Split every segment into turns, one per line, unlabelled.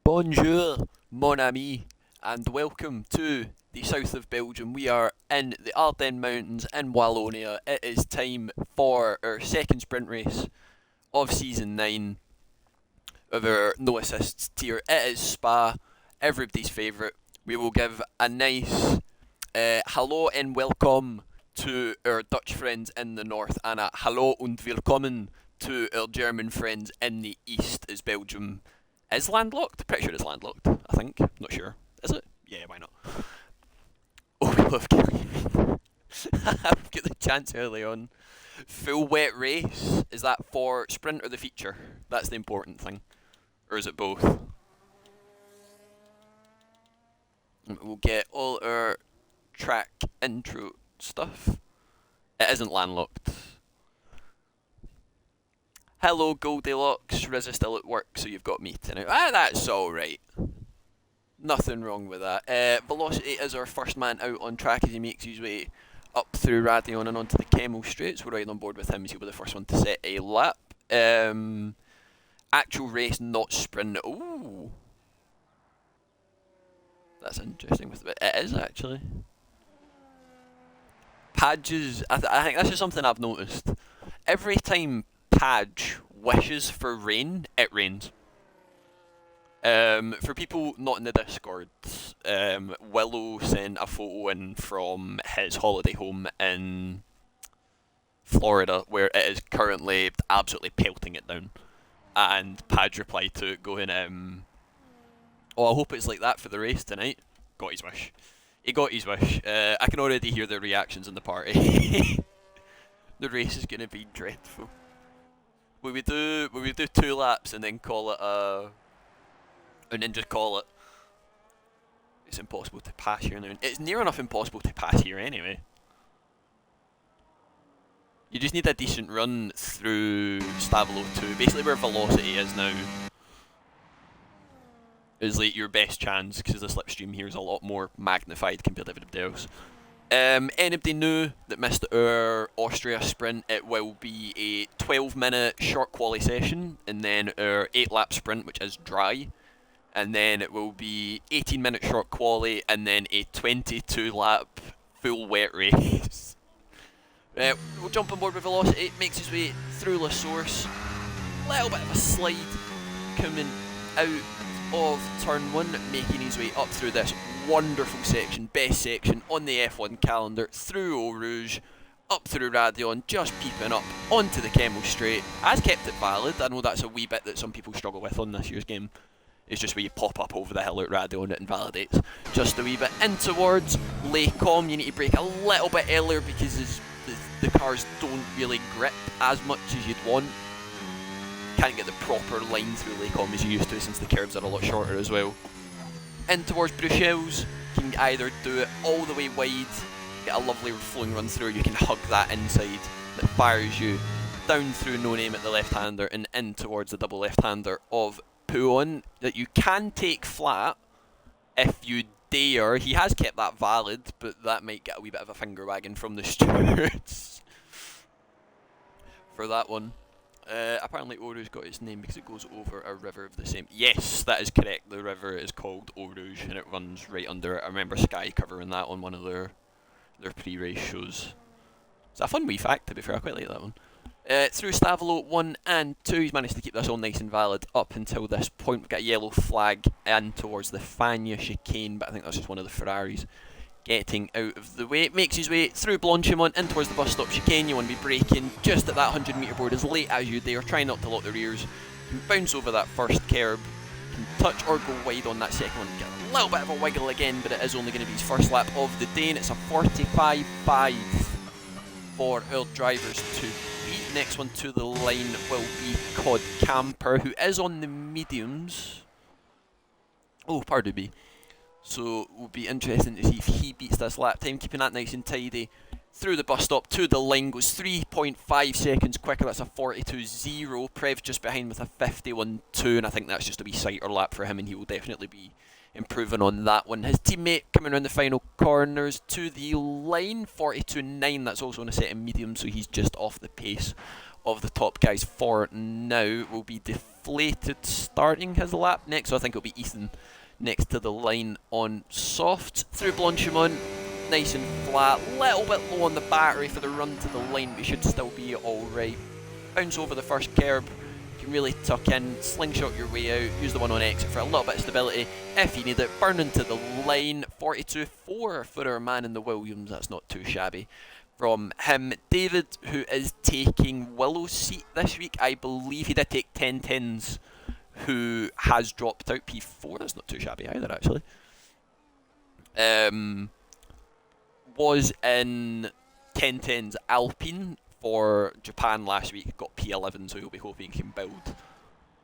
Bonjour, mon ami, and welcome to the south of Belgium. We are in the Ardennes Mountains in Wallonia. It is time for our second sprint race of Season 9 of our no assists tier. It is Spa, everybody's favourite. We will give a nice hello and welcome to our Dutch friends in the north, and a hallo und willkommen to our German friends in the east, as Belgium is landlocked. Pretty sure it's landlocked, I think. Not sure. Is it? Yeah, why not? Oh, we love Killian. I've got the chance early on. Full wet race. Is that for sprint or the feature? That's the important thing. Or is it both? We'll get all our track intro stuff. It isn't landlocked. Hello Goldilocks, Riz is still at work, so you've got me tonight. That's alright. Nothing wrong with that. Velocity is our first man out on track as he makes his way up through Radion and onto the Camel Straits. We're right on board with him as he'll be the first one to set a lap. Actual race, not sprint. Ooh. That's interesting. It is actually. Padges, I think this is something I've noticed. Every time Padge wishes for rain, it rains. For people not in the Discord, Willow sent a photo in from his holiday home in Florida, where it is currently absolutely pelting it down. And Padge replied to it going, oh, I hope it's like that for the race tonight. Got his wish. He got his wish. I can already hear the reactions in the party. The race is going to be dreadful. Will we do 2 laps and then call it and then just call it? It's impossible to pass here now. It's near enough impossible to pass here anyway. You just need a decent run through Stavelo 2. Basically where velocity is now is like your best chance, because the slipstream here is a lot more magnified compared to everybody else. Anybody new that missed our Austria sprint, it will be a 12-minute short quali session, and then our 8-lap sprint, which is dry, and then it will be 18-minute short quali, and then a 22-lap full wet race. We'll jump on board with velocity, makes his way through La Source, little bit of a slide coming out of turn 1, making his way up through this wonderful section, best section on the F1 calendar, through Eau Rouge, up through Radion, just peeping up onto the Camel Straight. Has kept it valid. I know that's a wee bit that some people struggle with on this year's game. It's just where you pop up over the hill at Radion, it invalidates. Just a wee bit in towards Lecom. You need to brake a little bit earlier because the cars don't really grip as much as you'd want. Can't get the proper line through Lecom as you used to, since the curves are a lot shorter as well. In towards Bruxelles, you can either do it all the way wide, get a lovely flowing run through, or you can hug that inside that fires you down through No Name at the left-hander and in towards the double left-hander of Pouon, that you can take flat if you dare. He has kept that valid, but that might get a wee bit of a finger wagging from the stewards for that one. Apparently Eau Rouge got its name because it goes over a river of the same... Yes, that is correct. The river is called Eau Rouge and it runs right under it. I remember Sky covering that on one of their pre-race shows. It's a fun wee fact, to be fair. I quite like that one. Through Stavelo 1 and 2, he's managed to keep this all nice and valid up until this point. We've got a yellow flag in towards the Fagnes chicane, but I think that's just one of the Ferraris getting out of the way. Makes his way through Blanchimont in towards the bus stop chicane. You want to be braking just at that 100 metre board as late as you dare. Try not to lock the rears. You can bounce over that first curb. You can touch or go wide on that second one. Get a little bit of a wiggle again, but it is only going to be his first lap of the day, and it's a 45.5 for our drivers to beat. Next one to the line will be Codcamper, who is on the mediums. Oh, pardon me. So it will be interesting to see if he beats this lap time, keeping that nice and tidy. Through the bus stop to the line, goes 3.5 seconds quicker. That's a 42.0. Prev's just behind with a 51.2, and I think that's just a wee sighter lap for him, and he will definitely be improving on that one. His teammate coming around the final corners to the line, 42.9. That's also on a set of medium, so he's just off the pace of the top guys for now will be deflated starting his lap next, so I think it'll be Ethan next to the line on soft. Through Blanchimont, nice and flat, little bit low on the battery for the run to the line, but should still be alright. Bounce over the first curb, you can really tuck in, slingshot your way out, use the one on exit for a little bit of stability if you need it. Burn into the line, 42.4 for our man in the Williams, that's not too shabby from him. David, who is taking Willow's seat this week, I believe he did take 1010s, who has dropped out P4, that's not too shabby either actually. Was in 1010s Alpine for Japan last week, got P11, so he'll be hoping he can build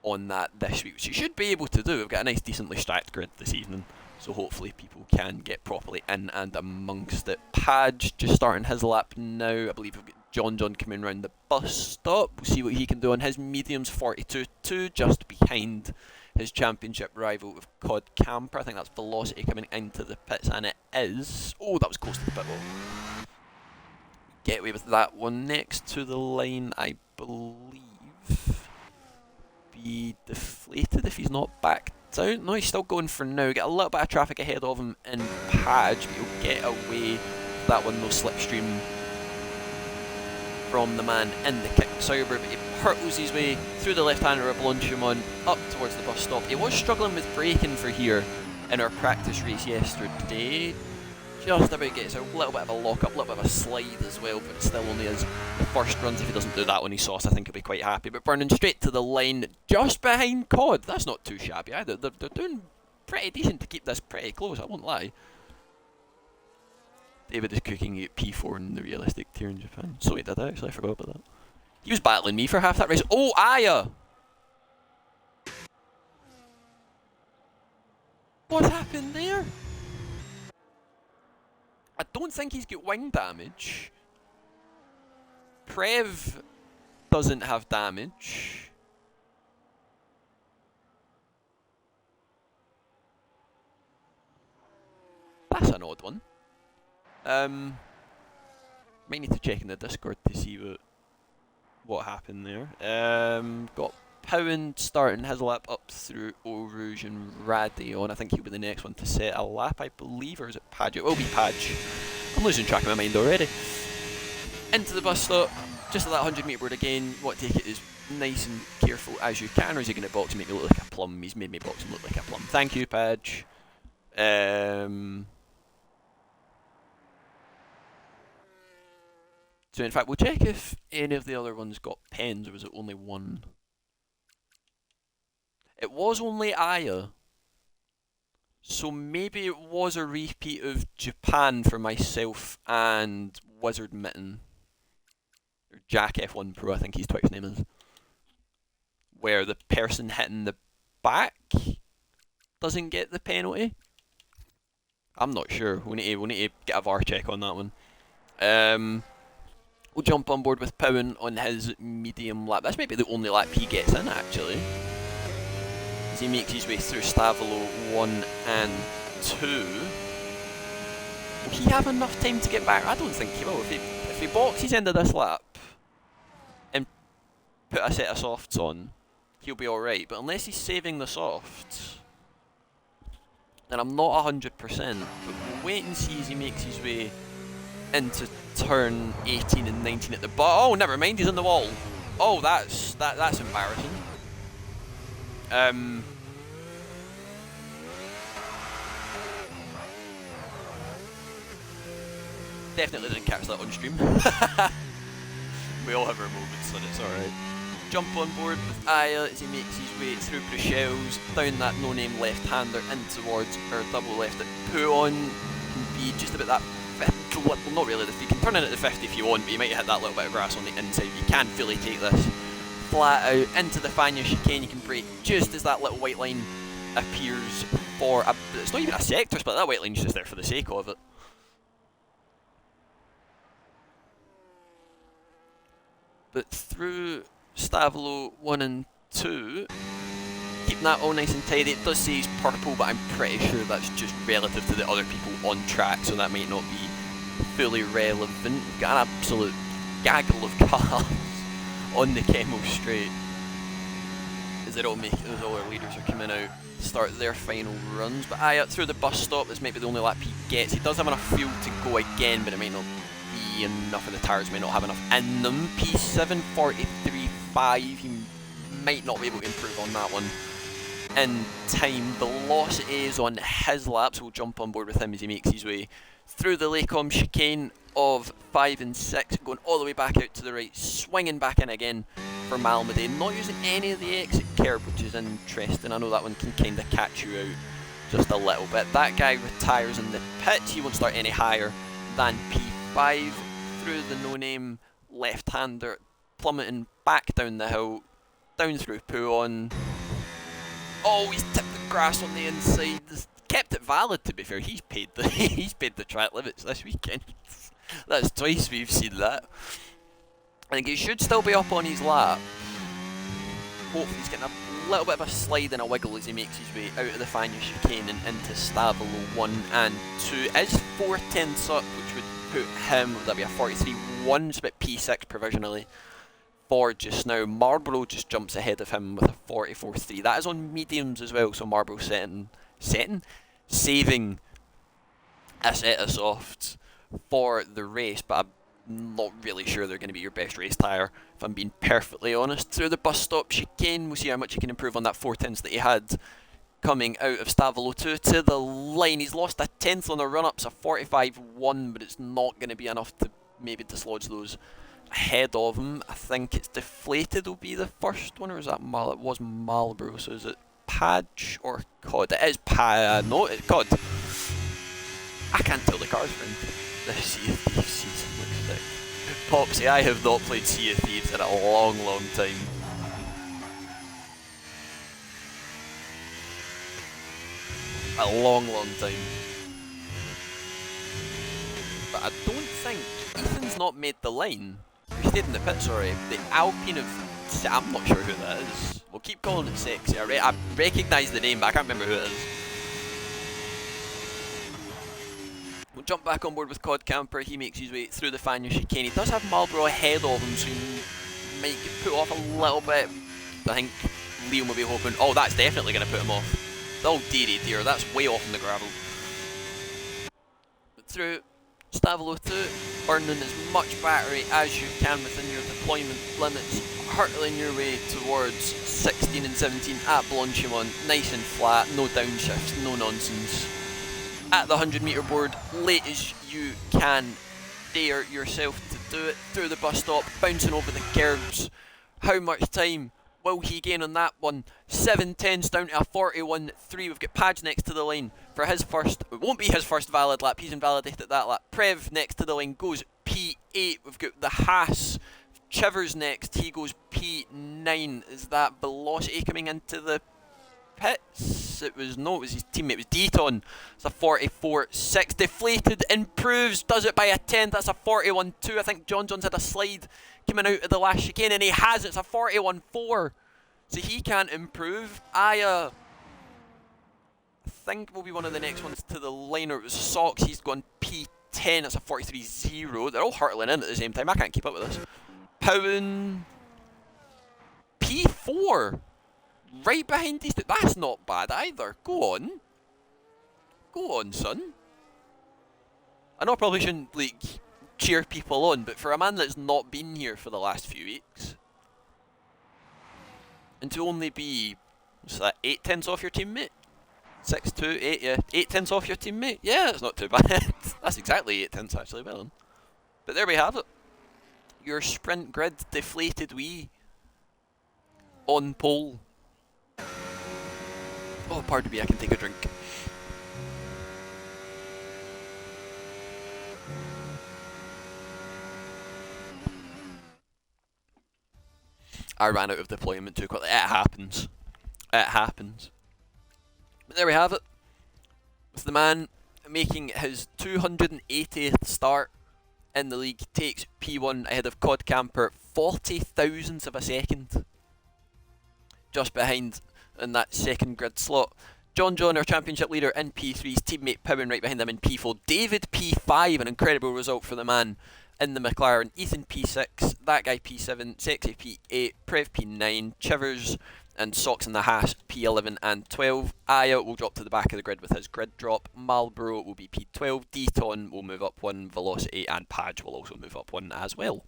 on that this week, which he should be able to do. We've got a nice decently stacked grid this evening, so hopefully people can get properly in and amongst it. Padge just starting his lap now. I believe we've got John coming round the bus stop. We'll see what he can do on his mediums, 42.2, just behind his championship rival with Codcamper. I think that's Velocity coming into the pits, and it is. Oh, that was close to the pit wall. Get away with that one. Next to the line, I believe, be deflated if he's not backed out. No, he's still going for now. Get a little bit of traffic ahead of him in Padge, but he'll get away with that one. No slipstream from the man in the kick Sauber, but he hurtles his way through the left-hander of Blanchimont up towards the bus stop. He was struggling with braking for here in our practice race yesterday. Just about gets a little bit of a lock-up, a little bit of a slide as well, but it still only is the first runs. If he doesn't do that when he sauce, I think he'll be quite happy. But burning straight to the line, just behind Cod. That's not too shabby either. They're doing pretty decent to keep this pretty close, I won't lie. David is cooking at P4 in the realistic tier in Japan. So he did actually, I forgot about that. He was battling me for half that race. Oh, Aya! What happened there? I don't think he's got wing damage. Prev doesn't have damage. That's an odd one. Might need to check in the Discord to see what happened there. Got Pound starting his lap up through Eau Rouge and Radion. I think he'll be the next one to set a lap, I believe, or is it Padge? It will be Padge. I'm losing track of my mind already. Into the bus stop, just at that 100 metre board again. You want to take it as nice and careful as you can, or is he going to box and make me look like a plum? He's made me box and look like a plum. Thank you, Padge. So in fact, we'll check if any of the other ones got pens, or was it only one? It was only Aya. So maybe it was a repeat of Japan for myself and Wizard Mitten. Or Jack F1 Pro, I think his Twitch name is. Where the person hitting the back doesn't get the penalty. I'm not sure. We need to get a VAR check on that one. We'll jump on board with Powen on his medium lap. That's maybe the only lap he gets in, actually. As he makes his way through Stavolo 1 and 2. Will he have enough time to get back? I don't think he will. If he boxes into this lap and put a set of softs on, he'll be alright. But unless he's saving the softs, then I'm not 100%. But we'll wait and see as he makes his way into turn 18 and 19 at the bottom. Oh, never mind, he's on the wall. Oh, that's embarrassing. Definitely didn't catch that on stream. We all have our moments, and it's alright. Jump on board with Aya as he makes his way through Bruxelles, down that no-name left-hander in towards our double left at Puon. Can be just about that 50, well, not really, you can turn in at the 50 if you want, but you might hit that little bit of grass on the inside. You can fully take this flat out into the Fania chicane. You can brake just as that little white line appears for a, it's not even a sector split, that white line's just there for the sake of it. But through Stavolo 1 and 2, keeping that all nice and tidy. It does say he's purple, but I'm pretty sure that's just relative to the other people on track, so that might not be fully relevant. We've got an absolute gaggle of cars on the Camel Straight. As they're all our leaders are coming out to start their final runs. But through the bus stop, this might be the only lap he gets. He does have enough fuel to go again, but it might not be enough, and the tyres may not have enough in them. P7, 43.5. He might not be able to improve on that one in time. Velocity is on his lap, so we'll jump on board with him as he makes his way through the Lacombe chicane of 5 and 6, going all the way back out to the right, swinging back in again for Malmedy, not using any of the exit curb, which is interesting. I know that one can kind of catch you out just a little bit. That guy retires in the pits. He won't start any higher than P5. Through the no-name left-hander, plummeting back down the hill, down through Pouon. Oh, he's tipped the grass on the inside. Kept it valid, to be fair. He's paid the track limits this weekend. That's twice we've seen that. I think he should still be up on his lap. Hopefully he's getting a little bit of a slide and a wiggle as he makes his way out of the Fania chicane and into Stavolo 1 and 2. Is 4 tenths up, which would put him, would that be a 43.1, it's about P6 provisionally for just now. Marlborough just jumps ahead of him with a 44.3. That is on mediums as well, so Marlborough saving a set of softs for the race, but I'm not really sure they're going to be your best race tyre, if I'm being perfectly honest. Through the bus stop chicane, we'll see how much he can improve on that 4 tenths that he had coming out of Stavolo 2 to the line. He's lost a tenth on the run-ups, a 45.1, but it's not going to be enough to maybe dislodge those ahead of him. I think it's Deflated will be the first one, or is that it was Marlborough, so is it Padge or Cod? It is no, it's Cod. I can't tell the cars, friend. This Sea of Thieves season looks sick. Popsy, I have not played Sea of Thieves in a long time. A long time. But I don't think Ethan's not made the line. We stayed in the pits already. The Alpine of... I'm not sure who that is. We'll keep calling it Sexy. I recognise the name, but I can't remember who it is. We'll jump back on board with Codcamper. He makes his way through the Fania chicane. He does have Marlborough ahead of him, so he might get put off a little bit. I think Liam will be hoping... Oh, that's definitely going to put him off. Oh, dear, that's way off in the gravel. But through Stavolo 2, burning as much battery as you can within your deployment limits, hurtling your way towards 16 and 17 at Blanchimont, nice and flat, no downshifts, no nonsense. At the 100 metre board, late as you can dare yourself to do it, through the bus stop, bouncing over the curbs. How much time will he gain on that one? 7 tenths down to a 41.3. We've got Padge next to the line for his first, it won't be his first valid lap, he's invalidated that lap. Prev next to the line goes P8. We've got the Haas. Chivers next, he goes P9. Is that Velocity coming into the pits? It was his teammate, it was Deaton. It's a 44.6. Deflated, improves, does it by a tenth. That's a 41.2. I think John's had a slide coming out of the last chicane, and he has it. It's a 41.4. So he can't improve. I think will be one of the next ones to the line, or it was Socks. He's gone P10. That's a 43.0. They're all hurtling in at the same time. I can't keep up with this. Powen P4. Right behind these two. That's not bad either. Go on. Go on, son. I know I probably shouldn't, like, cheer people on, but for a man that's not been here for the last few weeks, and to only be, what's that, 8 tenths off your teammate? 6, 2, 8, yeah. 8 tenths off your teammate? Yeah, that's not too bad. That's exactly 8 tenths, actually. Well done. But there we have it. Your sprint grid Deflated wee on pole. Oh, pardon me, I can take a drink. I ran out of deployment too quickly. It happens. It happens. But there we have it. With the man making his 280th start in the league, takes P1 ahead of Codcamper, 40 thousandths of a second. Just behind in that second grid slot. John, our championship leader, in P3, his teammate Powen right behind him in P4. David P5, an incredible result for the man In the McLaren, Ethan P6, that guy P7, Sexy P8, Prev P9, Chivers and Socks in the Hash P11 and 12. Aya will drop to the back of the grid with his grid drop. Marlboro will be P12. Deton will move up one. Velocity and Padge will also move up one as well.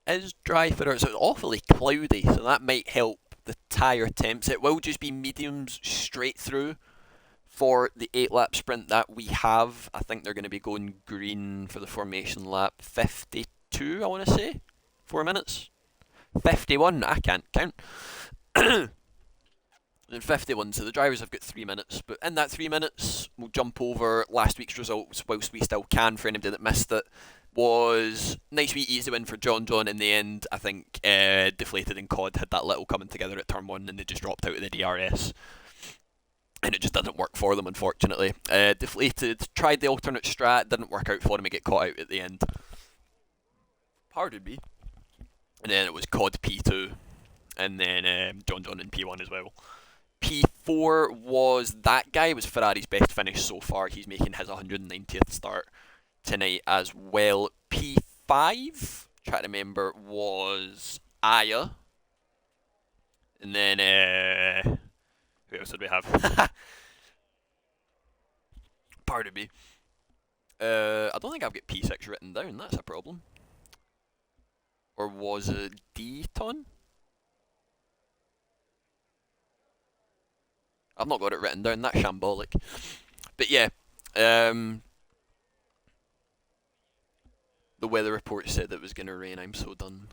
It is dry for us. It's awfully cloudy, so that might help the tyre temps. It will just be mediums straight through for the 8-lap sprint that we have. I think they're going to be going green for the formation lap 52, I want to say. 4 minutes. 51, I can't count. And 51, so the drivers have got 3 minutes. But in that 3 minutes, we'll jump over last week's results whilst we still can for anybody that missed it. Was nice wee easy win for John in the end. I think Deflated and Cod had that little coming together at turn 1 and they just dropped out of the DRS. And it just didn't work for them, unfortunately. Deflated tried the alternate strat, didn't work out for him, he get caught out at the end. Pardon me. And then it was Cod P2, and then John in P1 as well. P4 was that guy, was Ferrari's best finish so far. He's making his 190th start tonight as well. P5, try to remember, was Aya. And then, who else did we have? Pardon me. I don't think I've got P6 written down, that's a problem. Or was it D-Ton? I've not got it written down, that's shambolic. But yeah, the weather report said it was going to rain, I'm so done.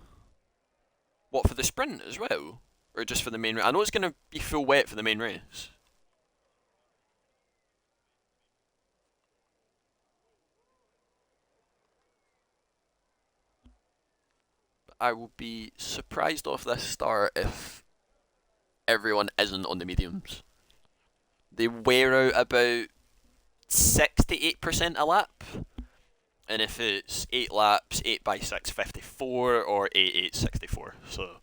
What, for the sprint as well? Or just for the main race? I know it's going to be full wet for the main race. But I will be surprised off this start if everyone isn't on the mediums. They wear out about 6 to 8% a lap. And if it's 8 laps, 8 by 6, 54, or 8, 8, 64. So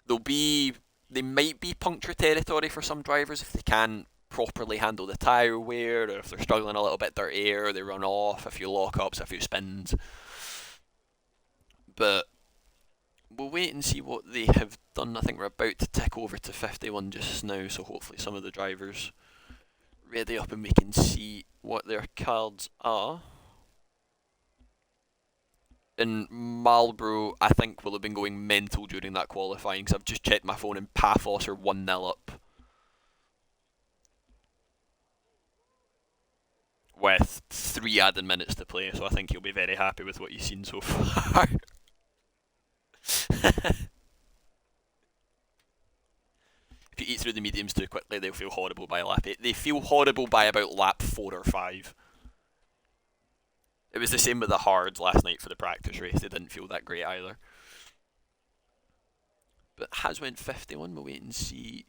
they might be puncture territory for some drivers if they can't properly handle the tyre wear, or if they're struggling a little bit dirty air, they run off, a few lockups, a few spins. But we'll wait and see what they have done. I think we're about to tick over to 51 just now, so hopefully some of the drivers ready up and we can see what their cards are. And Marlboro, I think, will have been going mental during that qualifying, because I've just checked my phone and Paphos are 1-0 up. With 3 added minutes to play, so I think he'll be very happy with what he's seen so far. If you eat through the mediums too quickly, they'll feel horrible by lap 8. They feel horrible by about lap 4 or 5. It was the same with the hards last night for the practice race. They didn't feel that great either. But has went 51. We'll wait and see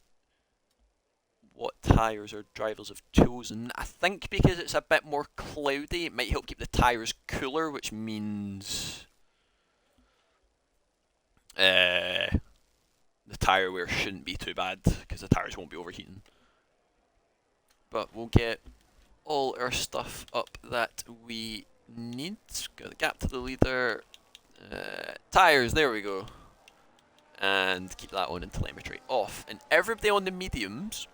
what tyres our drivers have chosen. I think because it's a bit more cloudy, it might help keep the tyres cooler, which means the tyre wear shouldn't be too bad, because the tyres won't be overheating. But we'll get all our stuff up that we need. Got the gap to the leader. Tyres, there we go. And keep that on in telemetry off. And everybody on the mediums,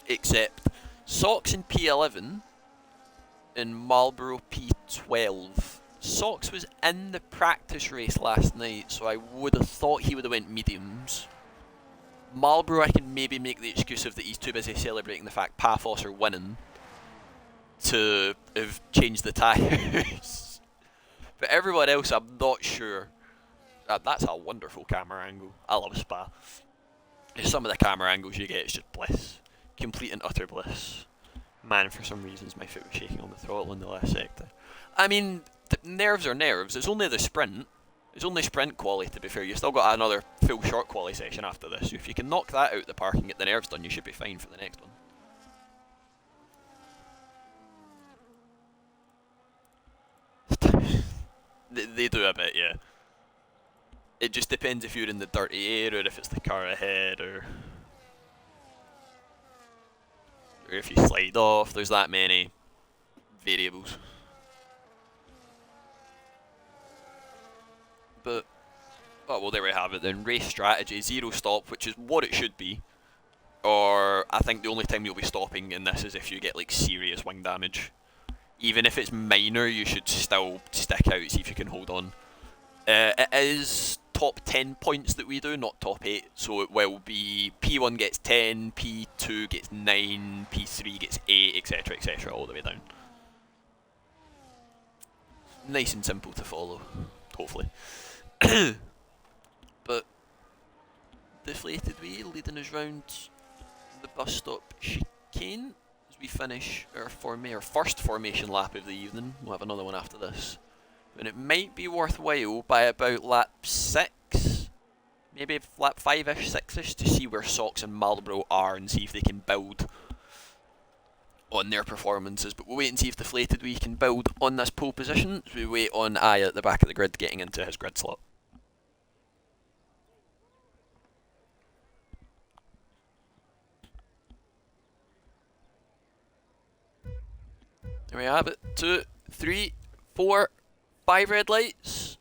except Socks in P11 and Marlboro P12. Socks was in the practice race last night, so I would have thought he would have went mediums. Marlboro, I can maybe make the excuse of that he's too busy celebrating the fact Paphos are winning to have changed the tyres. But everyone else, I'm not sure. That's a wonderful camera angle. I love Spa. Some of the camera angles you get is just bliss. Complete and utter bliss. Man, for some reasons my foot was shaking on the throttle in the last sector. I mean, nerves are nerves. It's only the sprint. It's only sprint quali, to be fair. You've still got another full short quali session after this. So if you can knock that out the park and get the nerves done, you should be fine for the next one. They do a bit, yeah. It just depends if you're in the dirty air or if it's the car ahead or or if you slide off. There's that many variables. But, oh well, there we have it then. Race strategy, 0 stop, which is what it should be. Or, I think the only time you'll be stopping in this is if you get like serious wing damage. Even if it's minor, you should still stick out, see if you can hold on. It is top 10 points that we do, not top 8. So it will be P1 gets 10, P2 gets 9, P3 gets 8, etc, etc, all the way down. Nice and simple to follow, hopefully. But Deflated Wee leading us round the bus stop chicane as we finish our first formation lap of the evening. We'll have another one after this. And it might be worthwhile by about lap 6, maybe lap 5-ish, 6-ish, to see where Sox and Marlboro are and see if they can build on their performances. But we'll wait and see if Deflated Wee can build on this pole position as we wait on Aya at the back of the grid getting into his grid slot. There we have it. 2, 3, 4, 5 red lights.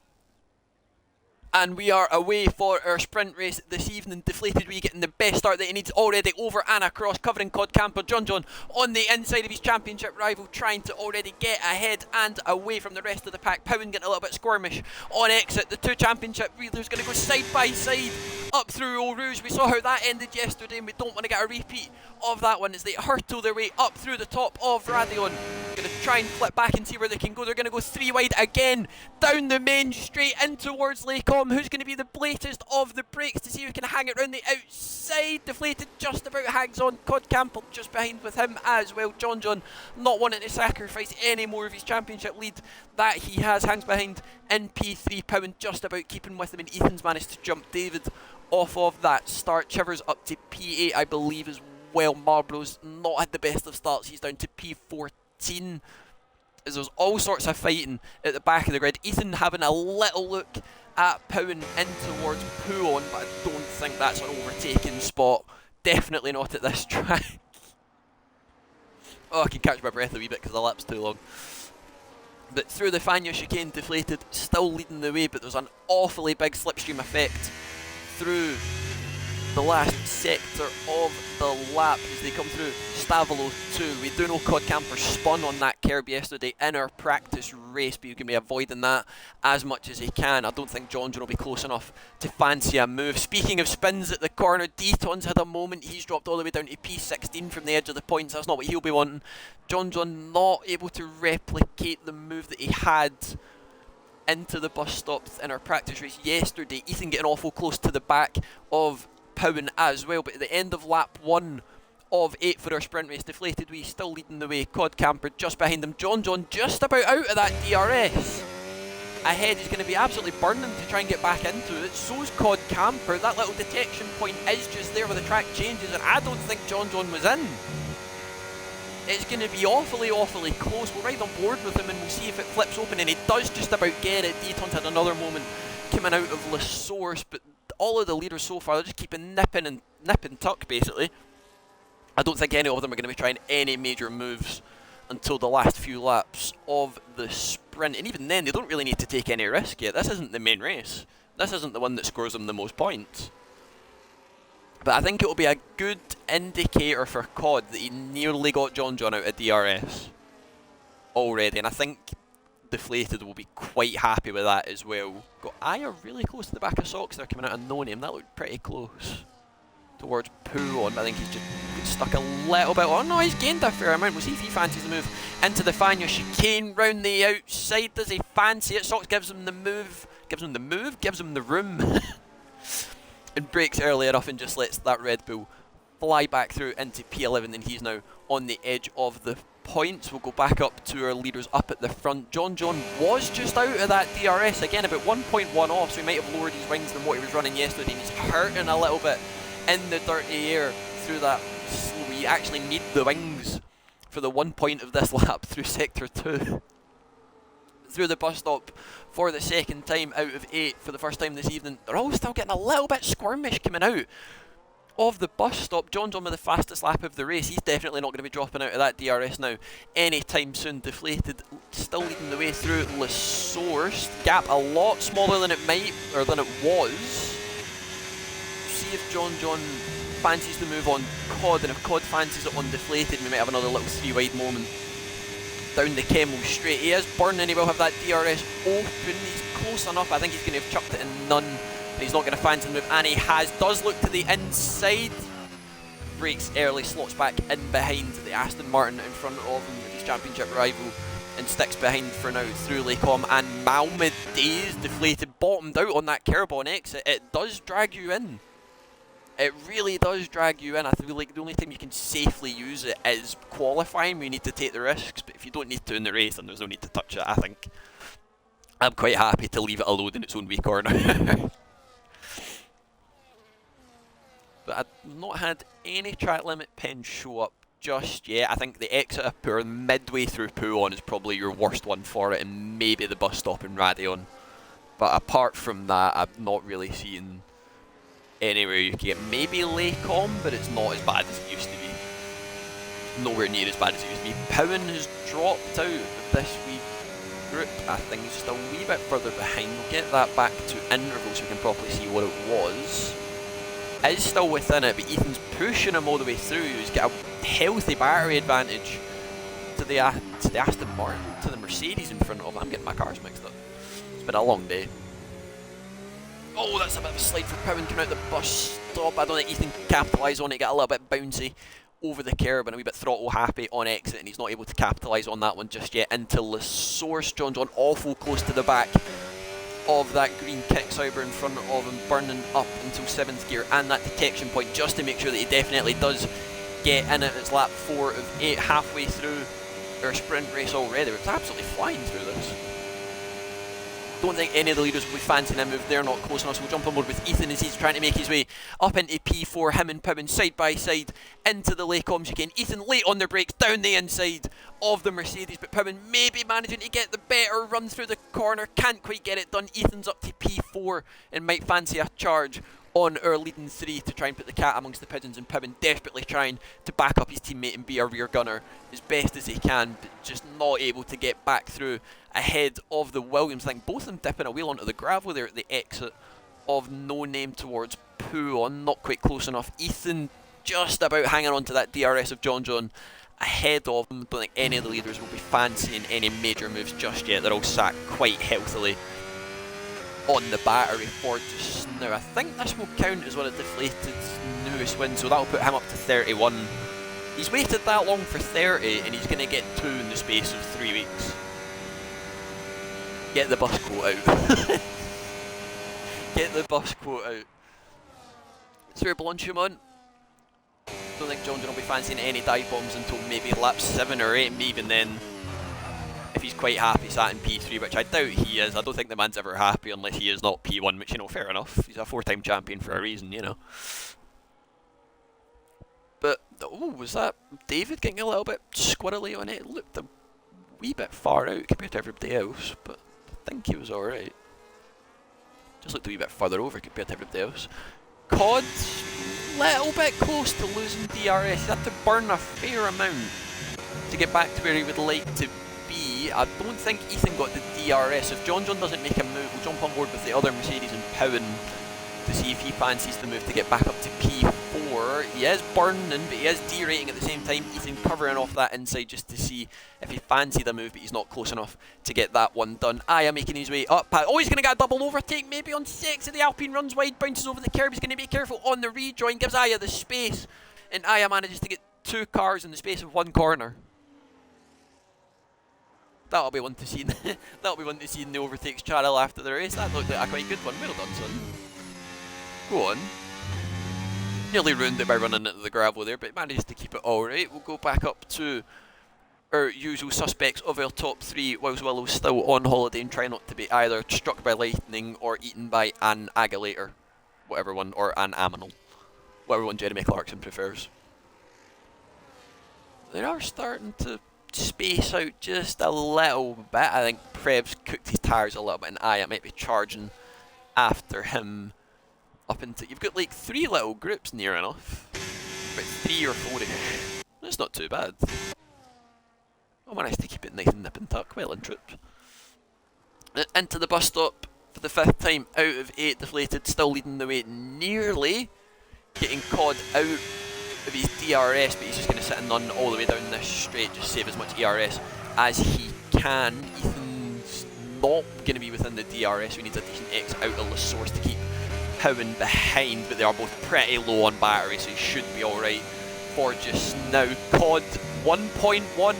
And we are away for our sprint race this evening. Deflated Wee getting the best start that he needs already over and across, covering Codcamper. John on the inside of his championship rival, trying to already get ahead and away from the rest of the pack. Powen getting a little bit squirmish on exit. The two championship leaders going to go side by side up through Eau Rouge. We saw how that ended yesterday and we don't want to get a repeat of that one as they hurtle their way up through the top of Radion. Going to try and flip back and see where they can go. They're going to go 3 wide again down the main straight in towards Lacombe. Who's going to be the blatest of the brakes to see who can hang it round the outside? Deflated just about hangs on. Codcamper just behind with him as well. John not wanting to sacrifice any more of his championship lead that he has. Hangs behind in P3. Powen just about keeping with him, and Ethan's managed to jump David off of that start. Chivers up to P8 I believe as well. Marlboro's not had the best of starts. He's down to P14 as there's all sorts of fighting at the back of the grid. Ethan having a little look at Powen in towards Puon, but I don't think that's an overtaking spot. Definitely not at this track. Oh, I can catch my breath a wee bit because the lap's too long. But through the Fania chicane, Deflated still leading the way, but there's an awfully big slipstream effect through the last sector of the lap as they come through Stavolo 2. We do know Codcamper spun on that curb yesterday in our practice race, but you can be avoiding that as much as he can. I don't think John will be close enough to fancy a move. Speaking of spins at the corner, Deton's had a moment. He's dropped all the way down to P16 from the edge of the points. That's not what he'll be wanting. John not able to replicate the move that he had into the bus stops in our practice race yesterday. Ethan getting awful close to the back of Powen as well, but at the end of lap 1 of 8 for our sprint race, Deflated Wee still leading the way. Codcamper just behind him. John just about out of that DRS. Ahead is going to be absolutely burning to try and get back into it. So's Codcamper. That little detection point is just there where the track changes, and I don't think John was in. It's going to be awfully close. We'll ride on board with him and we'll see if it flips open, and he does just about get it. Deton's had another moment coming out of La Source, but all of the leaders so far, they're just keeping nip and tuck basically. I don't think any of them are going to be trying any major moves until the last few laps of the sprint, and even then they don't really need to take any risk yet. This isn't the main race. This isn't the one that scores them the most points. But I think it will be a good indicator for COD that he nearly got John out of DRS already, and I think Deflated will be quite happy with that as well. Got Aya really close to the back of Sox there coming out of No Name. That looked pretty close towards Puon, but I think he's just stuck a little bit. Oh no, he's gained a fair amount. We'll see if he fancies the move into the Fania chicane round the outside. Does he fancy it? Sox gives him the move. Gives him the room. And breaks early enough and just lets that Red Bull fly back through into P11, and he's now on the edge of the points. We'll go back up to our leaders up at the front. John was just out of that DRS again, about 1.1 off, so he might have lowered his wings than what he was running yesterday, and he's hurting a little bit in the dirty air through that slow. He actually made the wings for the 1 point of this lap through sector 2. Through the bus stop for the second time out of 8 for the first time this evening. They're all still getting a little bit squirmish coming out of the bus stop. John John with the fastest lap of the race. He's definitely not going to be dropping out of that DRS now anytime soon. Deflated, still leading the way through Le Source. Gap a lot smaller than it might, or than it was. See if John John fancies the move on Cod, and if Cod fancies it on Deflated, we might have another little 3 wide moment down the Kemmel straight. He is burning, he will have that DRS open. He's close enough. I think he's going to have chucked it in none. He's not going to fancy the move, and he does look to the inside. Breaks early, slots back in behind the Aston Martin in front of him, his championship rival, and sticks behind for now through Lecom and Malmedy. Deflated, bottomed out on that curb on exit. It does drag you in. It really does drag you in. I feel like the only time you can safely use it is qualifying. We need to take the risks, but if you don't need to in the race, then there's no need to touch it, I think. I'm quite happy to leave it alone in its own wee corner. But I've not had any track limit pens show up just yet. I think the exit of Poo, midway through Poo-on, is probably your worst one for it, and maybe the bus stop in Radion. But apart from that, I've not really seen anywhere you can get. Maybe Lecom, but it's not as bad as it used to be. Nowhere near as bad as it used to be. Powen has dropped out of this wee group. I think he's just a wee bit further behind. We'll get that back to interval so we can properly see what it was. Is still within it, but Ethan's pushing him all the way through. He's got a healthy battery advantage to the Aston Martin, to the Mercedes in front of him. I'm getting my cars mixed up. It's been a long day. Oh, that's a bit of a slide for Powen coming out the bus stop. I don't think Ethan capitalise on it. Got a little bit bouncy over the curb and a wee bit throttle happy on exit, and he's not able to capitalise on that one just yet. Into Le Source. John John awful close to the back of that green Kicksauber in front of him, burning up until 7th gear and that detection point just to make sure that he definitely does get in it. It's lap 4 of 8, halfway through our sprint race already. We're absolutely flying through this. Don't think any of the leaders will be fancying him if they're not close enough, so we'll jump on board with Ethan as he's trying to make his way up into P4, him and Powen side by side into the Lecom chicane. Ethan late on the brakes, down the inside of the Mercedes, but Powen maybe managing to get the better run through the corner, can't quite get it done. Ethan's up to P4 and might fancy a charge on our leading 3 to try and put the cat amongst the pigeons, and Powen desperately trying to back up his teammate and be a rear gunner as best as he can, but just not able to get back through ahead of the Williams. I think both of them dipping a wheel onto the gravel there at the exit of No Name towards Poo-on, not quite close enough. Ethan just about hanging on to that DRS of John John ahead of him. Don't think any of the leaders will be fancying any major moves just yet. They're all sat quite healthily on the battery for just now. I think this will count as one of Deflated's newest wins, so that'll put him up to 31. He's waited that long for 30 and he's going to get 2 in the space of 3 weeks. Get the bus quote out. Get the bus quote out. Through Blanchimont. Don't think John John will be fancying any dive bombs until maybe lap 7 or 8, and even then, if he's quite happy sat in P3, which I doubt he is. I don't think the man's ever happy unless he is not P1, which, you know, fair enough. He's a 4-time champion for a reason, you know. But, oh, was that David getting a little bit squirrely on it? It looked a wee bit far out compared to everybody else, but I think he was alright. Just looked a wee bit further over compared to everybody else. Cod's little bit close to losing DRS. He had to burn a fair amount to get back to where he would like to be. I don't think Ethan got the DRS. If John John doesn't make a move, we'll jump on board with the other Mercedes and Powen to see if he fancies the move to get back up to P4. He is burning, but he is derating at the same time. Ethan covering off that inside just to see if he fancies the move, but he's not close enough to get that one done. Aya making his way up. Oh, he's going to get a double overtake, maybe on 6. The Alpine runs wide, bounces over the curb. He's going to be careful on the rejoin, gives Aya the space, and Aya manages to get 2 cars in the space of 1 corner. That'll be one to see. That'll be one to see in the overtakes channel after the race. That looked like a quite good one. Well done, son. Go on. Nearly ruined it by running into the gravel there, but managed to keep it alright. We'll go back up to our usual suspects of our top 3, whilst Willow's still on holiday and try not to be either struck by lightning or eaten by an agulator. Whatever one, or an aminal. Whatever one Jeremy Clarkson prefers. They are starting to space out just a little bit. I think Prev's cooked his tyres a little bit, and Aya might be charging after him up into... You've got like 3 little groups near enough. About 3 or 4-ish. That's not too bad. I managed to keep it nice and nip and tuck, well and trooped. Into the bus stop for the 5th time out of 8 deflated, still leading the way, nearly getting Cod out of his DRS, but he's just going to sit in none all the way down this straight, just save as much ERS as he can. Ethan's not going to be within the DRS, we need a decent exit out of the source to keep Howen behind, but they are both pretty low on battery, so he should be alright for just now. Cod 1.1.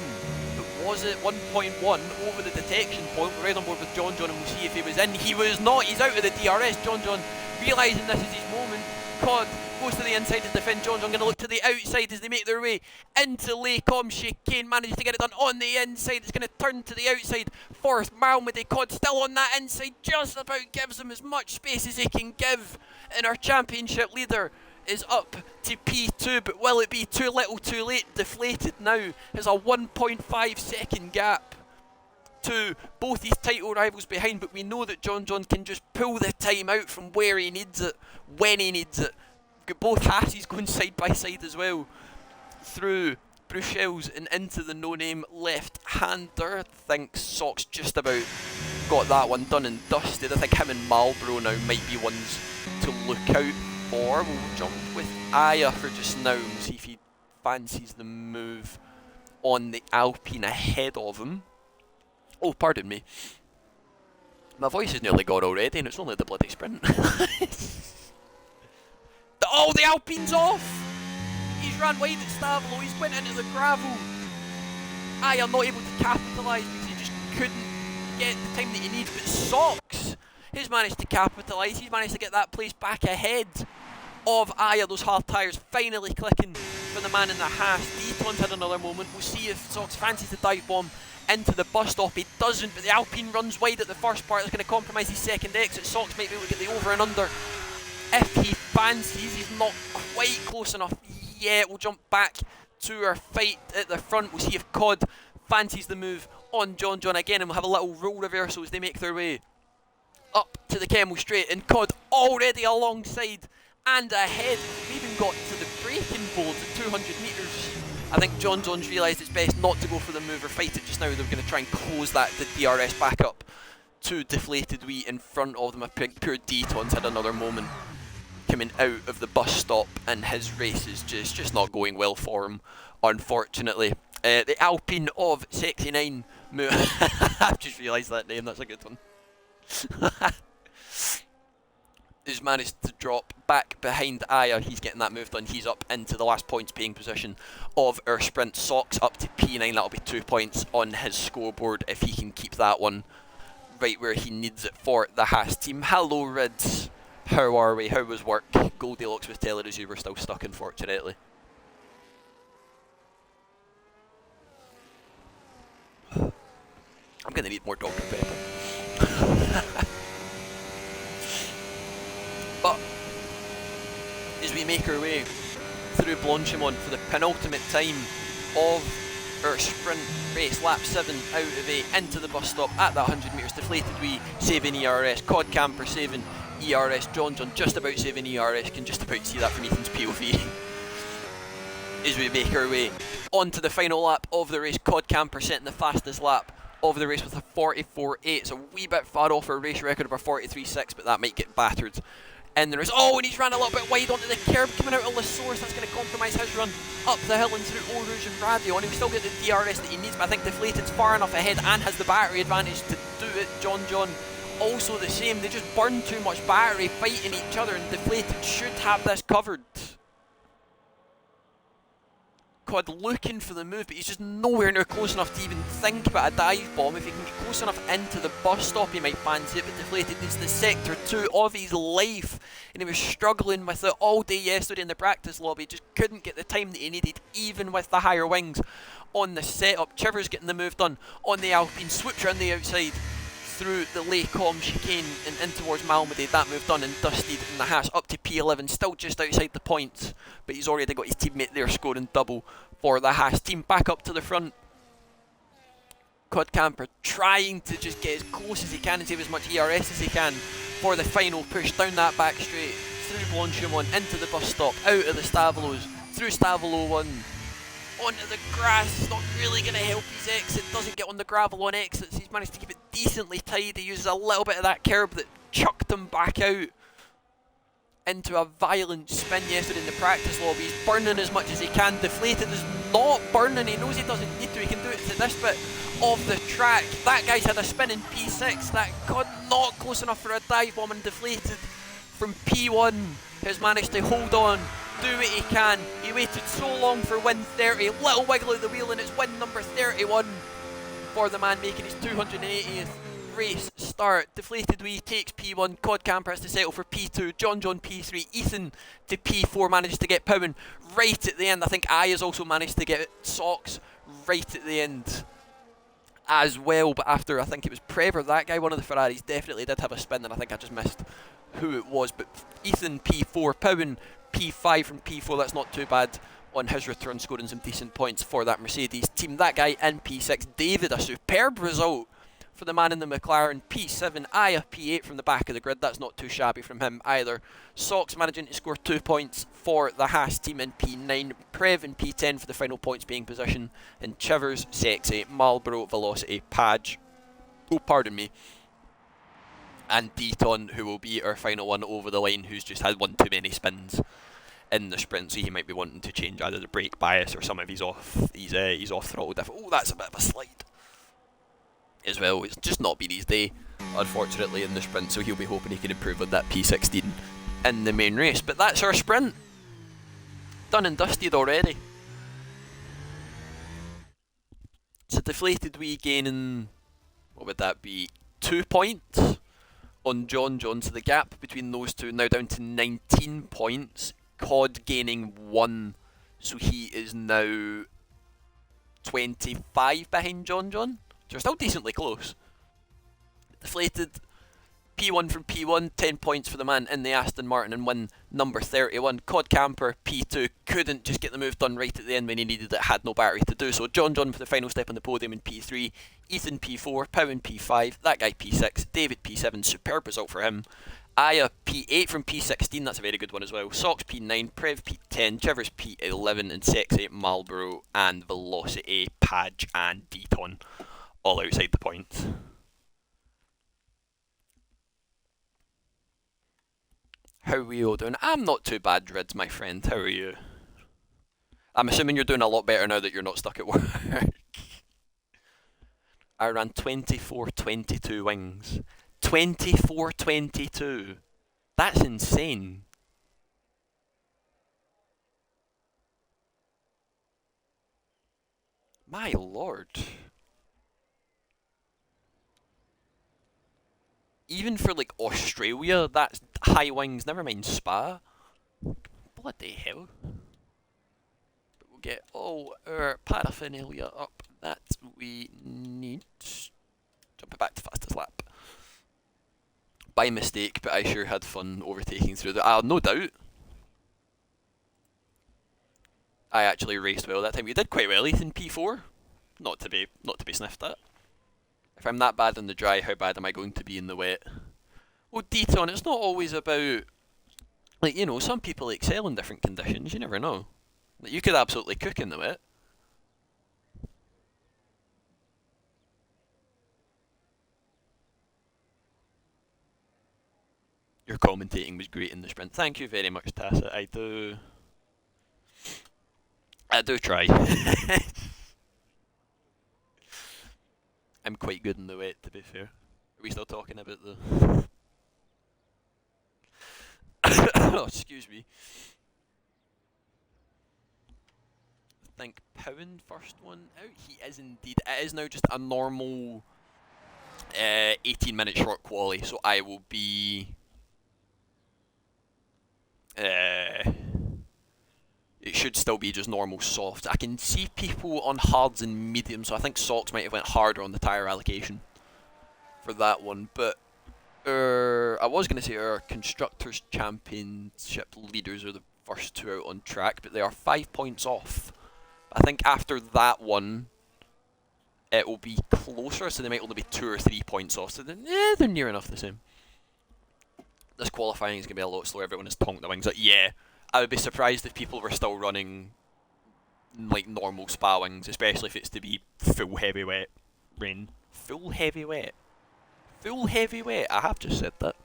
Was it 1.1 over the detection point? We're right on board with John, and we'll see if he was in. He was not, he's out of the DRS. John, realising this is his moment. Cod goes to the inside to defend. John going to look to the outside as they make their way into Laycombe chicane. Manages to get it done on the inside. It's going to turn to the outside for Malmedy. Cod still on that inside, just about gives him as much space as he can give. And our championship leader is up to P2, but will it be too little too late? Deflated now has a 1.5 second gap to both his title rivals behind, but we know that John can just pull the time out from where he needs it, when he needs it. We've got both Hassies going side by side as well, through Bruchelles and into the no-name left-hander. I think Sock's just about got that one done and dusted. I think him and Marlborough now might be ones to look out. Or we'll jump with Aya for just now and see if he fancies the move on the Alpine ahead of him. Oh, pardon me. My voice is nearly gone already and it's only the bloody sprint. Oh, the Alpine's off! He's ran wide at Stavlo, he's went into the gravel. Aya not able to capitalise because he just couldn't get the time that he needs, but Socks has managed to capitalise. He's managed to get that place back ahead of Aya. Those hard tyres finally clicking for the man in the Haas. Deaton's had another moment. We'll see if Socks fancies the dive bomb into the bus stop. He doesn't, but the Alpine runs wide at the first part. That's going to compromise his second exit. Socks might be able to get the over and under if he fancies. He's not quite close enough yet. We'll jump back to our fight at the front. We'll see if Cod fancies the move on John again, and we'll have a little roll reversal as they make their way up to the Kemmel straight, and Cod already alongside and ahead. We've even got to the braking boards at 200 metres. I think John's realised it's best not to go for the move or fight it just now. They're going to try and close the DRS back up to deflated wee in front of them. I think poor Deaton's had another moment coming out of the bus stop, and his race is just not going well for him, unfortunately. The Alpine of Sexy 9 move. I've just realised that name, that's a good one. Who's managed to drop back behind Aya. He's getting that move done. He's up into the last points paying position of our sprint. Socks up to P9. That'll be 2 points on his scoreboard if he can keep that one right where he needs it for the Haas team. Hello Rids, how are we? How was work? Goldilocks was telling us you were still stuck, unfortunately. I'm going to need more Dr. Pepper. But as we make our way through Blanchimont for the penultimate time of our sprint race, lap 7 out of 8, into the bus stop at that 100 metres, deflated wee, saving ERS, Codcamper saving ERS, John just about saving ERS, can just about see that from Ethan's POV. As we make our way onto the final lap of the race, Codcamper setting the fastest lap of the race with a 44.8. It's a wee bit far off our race record of a 43.6, but that might get battered in the race. Oh, and he's ran a little bit wide onto the curb coming out of the source. That's going to compromise his run up the hill and through Eau Rouge and Radio, and he'll still get the DRS that he needs, but I think Deflated's far enough ahead and has the battery advantage to do it. John also the same. They just burn too much battery fighting each other, and Deflated should have this covered. Cod looking for the move, but he's just nowhere near close enough to even think about a dive bomb. If he can get close enough into the bus stop, he might fancy it, but Deflated needs the sector 2 of his life, and he was struggling with it all day yesterday in the practice lobby. Just couldn't get the time that he needed, even with the higher wings on the setup. Chiver's getting the move done on the Alpine, swoops around the outside through the Laycombe chicane and in towards Malmedy. That move done and dusted in the Haas up to P11, still just outside the points, but he's already got his teammate there scoring double for the Haas team. Back up to the front, Codcamper trying to just get as close as he can and save as much ERS as he can for the final push down that back straight through Blanchard 1, into the bus stop, out of the Stavelos, through Stavelo 1, onto the grass. Not really going to help his exit, doesn't get on the gravel on exits. He's managed to keep it decently tight. He uses a little bit of that curb that chucked him back out into a violent spin yesterday in the practice lobby. He's burning as much as he can. Deflated is not burning. He knows he doesn't need to. He can do it to this bit of the track. That guy's had a spin in P6. That got not close enough for a dive bomb, and Deflated from P1 has managed to hold on, do what he can. He waited so long for win 30. Little wiggle of the wheel, and it's win number 31 for the man making his 280th race start. Deflated Wee takes P1, Codcamper has to settle for P2, John P3, Ethan to P4, manages to get Powen right at the end. I think I has also managed to get Socks right at the end as well, but after, I think it was Prever, that guy, one of the Ferraris, definitely did have a spin, and I think I just missed who it was, but Ethan P4, Powen P5 from P4, that's not too bad on his return, scoring some decent points for that Mercedes team. That guy in P6, David, a superb result for the man in the McLaren. P7, Aya P8 from the back of the grid, that's not too shabby from him either. Socks managing to score 2 points for the Haas team in P9, Prev in P10 for the final points being position, and Chivers, Sexy, Marlboro, Velocity, Padge, oh pardon me, and Deaton, who will be our final one over the line, who's just had one too many spins in the sprint, so he might be wanting to change either the brake bias or some of his off throttle diff. Oh, that's a bit of a slide as well. It's just not been his day, unfortunately, in the sprint, so he'll be hoping he can improve on that P16 in the main race. But that's our sprint done and dusted already. So Deflated Wee gaining, what would that be, 2 points on John, so the gap between those two now down to 19 points. Cod gaining 1, so he is now 25 behind John. So we're still decently close. Deflated, P1 from P1, 10 points for the man in the Aston Martin and win number 31. Codcamper, P2, couldn't just get the move done right at the end when he needed it, had no battery to do so. John for the final step on the podium in P3, Ethan P4, Powen P5, that guy P6, David P7, superb result for him. Aya P8 from P16, that's a very good one as well. Socks P9, Prev P10, Chivers P11, and Sexy, Marlboro, and Velocity, Padge, and Deaton, all outside the points. How are we all doing? I'm not too bad, Rids, my friend. How are you? I'm assuming you're doing a lot better now that you're not stuck at work. I ran 24.22 wings. 24.22. That's insane. My lord. Even for like Australia, that's high wings, never mind Spa. Bloody hell. But we'll get all our paraphernalia up that we need. Jump it back to fastest lap. By mistake, but I sure had fun overtaking through the... no doubt. I actually raced well that time. You did quite well, Ethan, P4. Not to be sniffed at. If I'm that bad in the dry, how bad am I going to be in the wet? Well, Deaton, it's not always about... Like, you know, some people excel in different conditions, you never know. Like, you could absolutely cook in the wet. Your commentating was great in the sprint. Thank you very much, Tassa. I do try. I'm quite good in the wet, to be fair. Are we still talking about the... oh, excuse me. I think Powen first one out. He is indeed. It is now just a normal 18-minute short quali, so I will be... it should still be just normal soft. I can see people on hards and mediums, so I think Socks might have went harder on the tyre allocation for that one. But I was going to say our Constructors' Championship leaders are the first two out on track, but they are 5 points off. I think after that one, it will be closer, so they might only be 2 or 3 points off. So they're near enough the same. this qualifying is going to be a lot slower. Everyone has tonked the wings. Like, yeah, I would be surprised if people were still running like normal spa wings, especially if it's to be full heavy wet rain. Full heavy wet. Full heavy wet. I have just said that.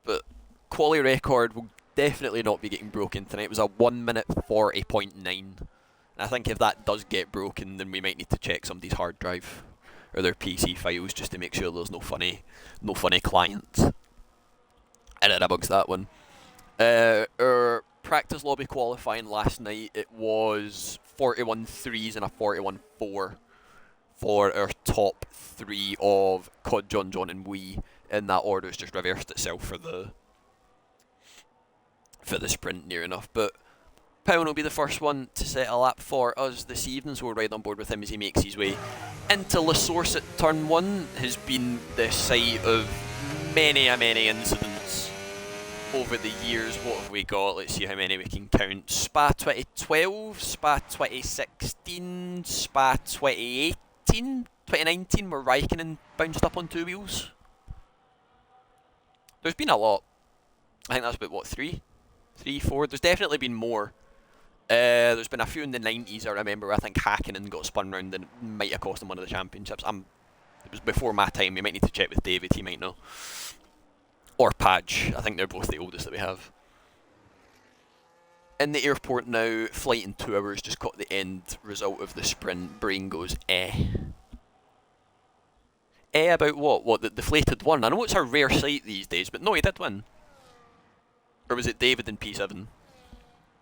But quali record will definitely not be getting broken tonight. It was a 1 minute 40.9. And I think if that does get broken, then we might need to check somebody's hard drive or their PC files just to make sure there's no funny clients. And it bugs that one. Our practice lobby qualifying last night, it was 41.3s and a 41.4 for our top three of Cod, John, and Wee. In that order, it's just reversed itself for the sprint near enough. But Powen will be the first one to set a lap for us this evening, so we'll ride on board with him as he makes his way into La Source at turn 1. Has been the site of many incidents over the years. What have we got? Let's see how many we can count. Spa 2012, Spa 2016, Spa 2018, 2019 where Raikkonen bounced up on 2 wheels. There's been a lot. I think that's about, what, 3, 4? There's definitely been more. There's been a few in the 90s, I remember. I think Hakkinen got spun round and it might have cost him one of the championships. It was before my time. We might need to check with David, he might know. Or Padge. I think they're both the oldest that we have. In the airport now, flight in 2 hours, just got the end result of the sprint. Brain goes, eh. Eh about what? What, the deflated one? I know it's a rare sight these days, but no, he did win. Or was it David in P7?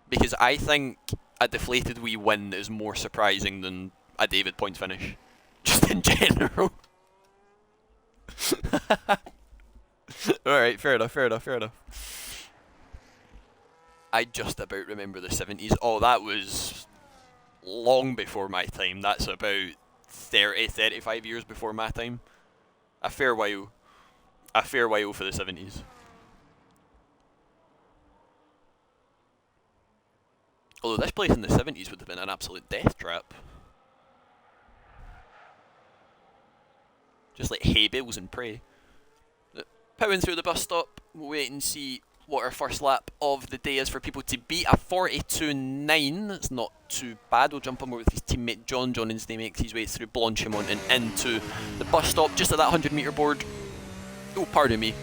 Because I think a deflated wee win is more surprising than a David point finish. Just in general. Alright, fair enough. I just about remember the 70s. Oh, that was long before my time. That's about 35 years before my time. A fair while for the 70s. Although this place in the 70s would have been an absolute death trap. Just like hay bales and prey. Powering through the bus stop, we'll wait and see what our first lap of the day is for people to beat. A 42.9, that's not too bad. We'll jump on board with his teammate John as he makes his way through Blanchimont and into the bus stop, just at that 100 metre board. Oh, pardon me.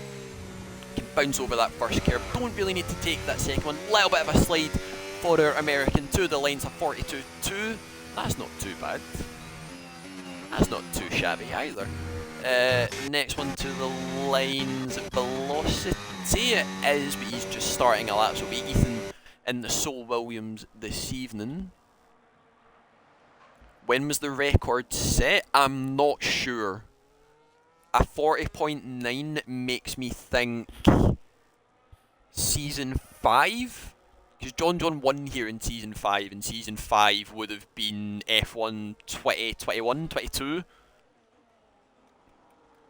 Can bounce over that first curb. Don't really need to take that second one. Little bit of a slide for our American. To the lines, a 42.2. That's not too bad. That's not too shabby either. Next one to the lines, velocity it is, but he's just starting a lap, so it'll be Ethan in the Sol Williams this evening. When was the record set? I'm not sure. A 40.9 makes me think season 5? Because John won here in season 5, and season 5 would have been F1 2021, 22.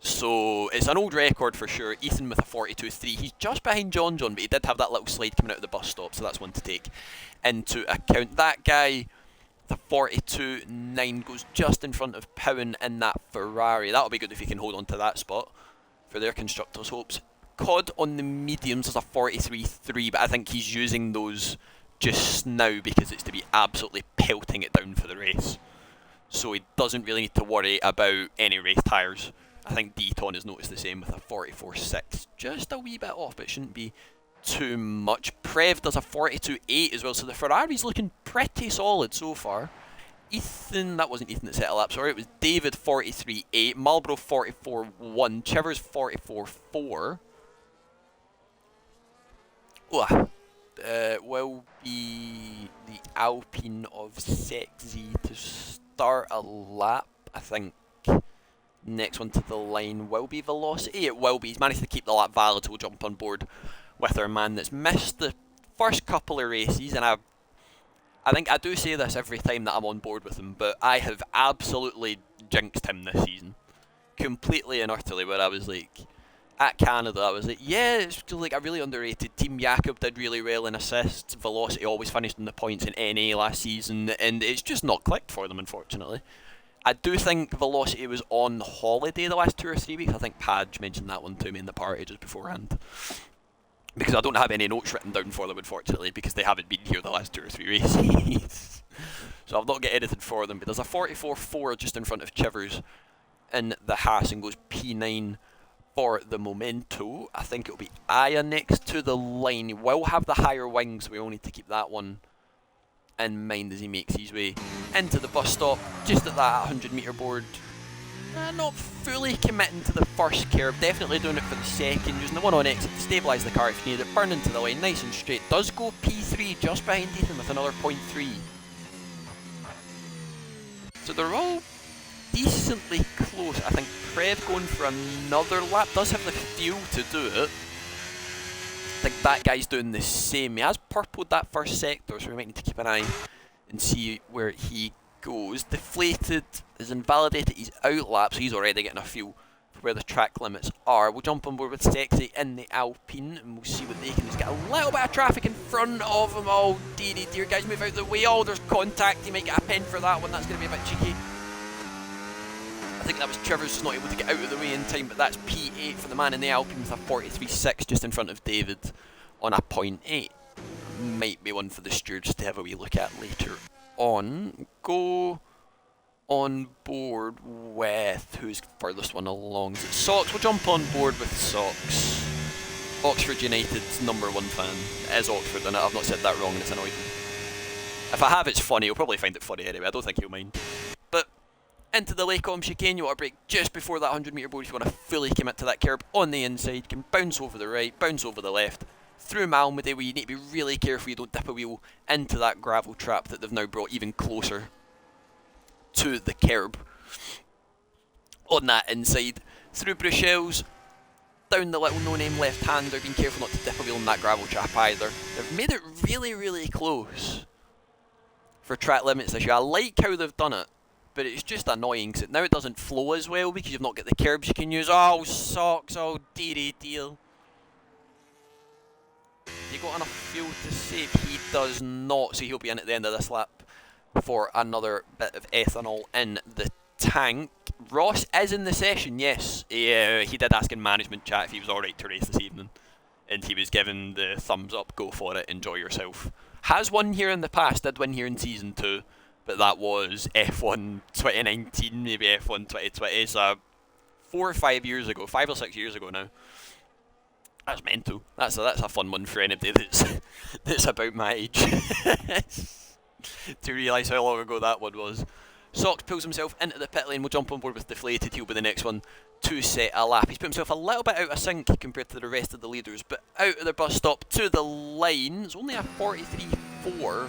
So it's an old record for sure. Ethan with a 42.3. He's just behind John, but he did have that little slide coming out of the bus stop, so that's one to take into account. That guy, the 42.9, goes just in front of Powen in that Ferrari. That'll be good if he can hold on to that spot for their constructors' hopes. Cod on the mediums is a 43.3, but I think he's using those just now because it's to be absolutely pelting it down for the race. So he doesn't really need to worry about any race tyres. I think Deaton has noticed the same with a 44.6. Just a wee bit off, but it shouldn't be too much. Prev does a 42.8 as well, so the Ferrari's looking pretty solid so far. Ethan, that wasn't Ethan that set a lap, sorry, it was David 43.8, Marlboro 44.1, Chivers 44.4. Will be the Alpine of Sexy to start a lap, I think. Next one to the line will be Velocity. It will be. He's managed to keep the lap valid, so we'll jump on board with our man that's missed the first couple of races. And I think I do say this every time that I'm on board with him, but I have absolutely jinxed him this season. Completely and utterly, where I was like, at Canada, I was like, yeah, it's still like a really underrated team. Jakob did really well in assists. Velocity always finished in the points in NA last season, and it's just not clicked for them, unfortunately. I do think velocity was on holiday the last 2 or 3 weeks. I think Padge mentioned that one to me in the party just beforehand. Because I don't have any notes written down for them, unfortunately, because they haven't been here the last 2 or 3 races. So I've not got anything for them. But there's a 44.4 just in front of Chivers in the Haas and goes P9 for the Momento. I think it'll be Aya next to the line. He will have the higher wings, so we all need to keep that one in mind as he makes his way into the bus stop, just at that 100 metre board. Not fully committing to the first curve, definitely doing it for the second, using the one on exit to stabilise the car if you need it, burn into the line nice and straight, does go P3 just behind Ethan with another 0.3. So they're all decently close. I think Prev going for another lap does have the fuel to do it. I think that guy's doing the same. He has purpled that first sector, so we might need to keep an eye and see where he goes. Deflated is invalidated, he's out lap, so he's already getting a feel for where the track limits are. We'll jump on board with Sexy in the Alpine and we'll see what they can do. He's got a little bit of traffic in front of him. Oh dear, guys, move out the way. Oh, there's contact, he might get a pen for that one, that's going to be a bit cheeky. I think that was Trevor's just not able to get out of the way in time, but that's P8 for the man in the Alpine with a 43.6 just in front of David on a 0.8. Might be one for the stewards to have a wee look at later on. Go on board with, who's furthest one along? Is it Socks? We'll jump on board with Socks. Oxford United's #1 fan. It is Oxford, and I've not said that wrong and it's annoyed me. If I have, it's funny. He'll probably find it funny anyway. I don't think he'll mind. But into the Lacombe chicane, you want to brake just before that 100 metre board if you want to fully commit to that curb on the inside. You can bounce over the right, bounce over the left, through Malmedy, where you need to be really careful you don't dip a wheel into that gravel trap that they've now brought even closer to the curb. On that inside, through Bruxelles, down the little no-name left-hander, being careful not to dip a wheel in that gravel trap either. They've made it really close for track limits this year. I like how they've done it, but it's just annoying because now it doesn't flow as well because you've not got the curbs you can use. Oh, Socks, oh dearie deal. You got enough fuel to save? He does not, so he'll be in at the end of this lap for another bit of ethanol in the tank. Ross is in the session, yes. He did ask in management chat if he was alright to race this evening, and he was given the thumbs up, go for it, enjoy yourself. Has won here in the past, did win here in Season 2, but that was F1 2019, maybe F1 2020, so 4 or 5 years ago, 5 or 6 years ago now. That's mental. That's a fun one for anybody that's about my age to realise how long ago that one was. Socks pulls himself into the pit lane. We'll jump on board with Deflated. He'll be the next one to set a lap. He's put himself a little bit out of sync compared to the rest of the leaders, but out of the bus stop to the line. It's only a 43.4,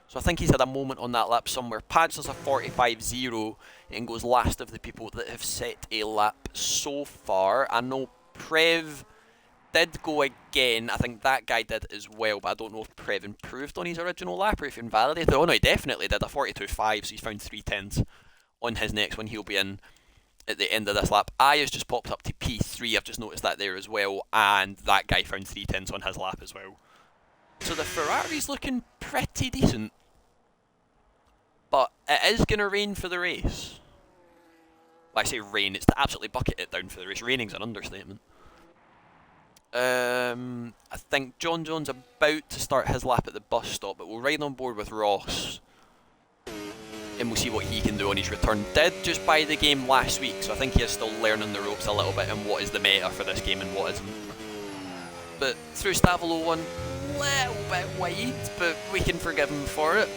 so I think he's had a moment on that lap somewhere. Padge does a 45.0 and goes last of the people that have set a lap so far. I know Prev did go again. I think that guy did as well, but I don't know if Prev improved on his original lap or if he invalidated. Oh no, he definitely did a 42.5, so he's found 3/10 on his next one. He'll be in at the end of this lap. Aya's just popped up to P3, I've just noticed that there as well, and that guy found 3/10 on his lap as well. So the Ferrari's looking pretty decent, but it is going to rain for the race. Well, I say rain, it's to absolutely bucket it down for the race. Raining's an understatement. I think John John's about to start his lap at the bus stop, but we'll ride on board with Ross and we'll see what he can do on his return. Did just buy the game last week, so I think he is still learning the ropes a little bit and what is the meta for this game and what isn't. But through Stavolo one, little bit wide, but we can forgive him for it.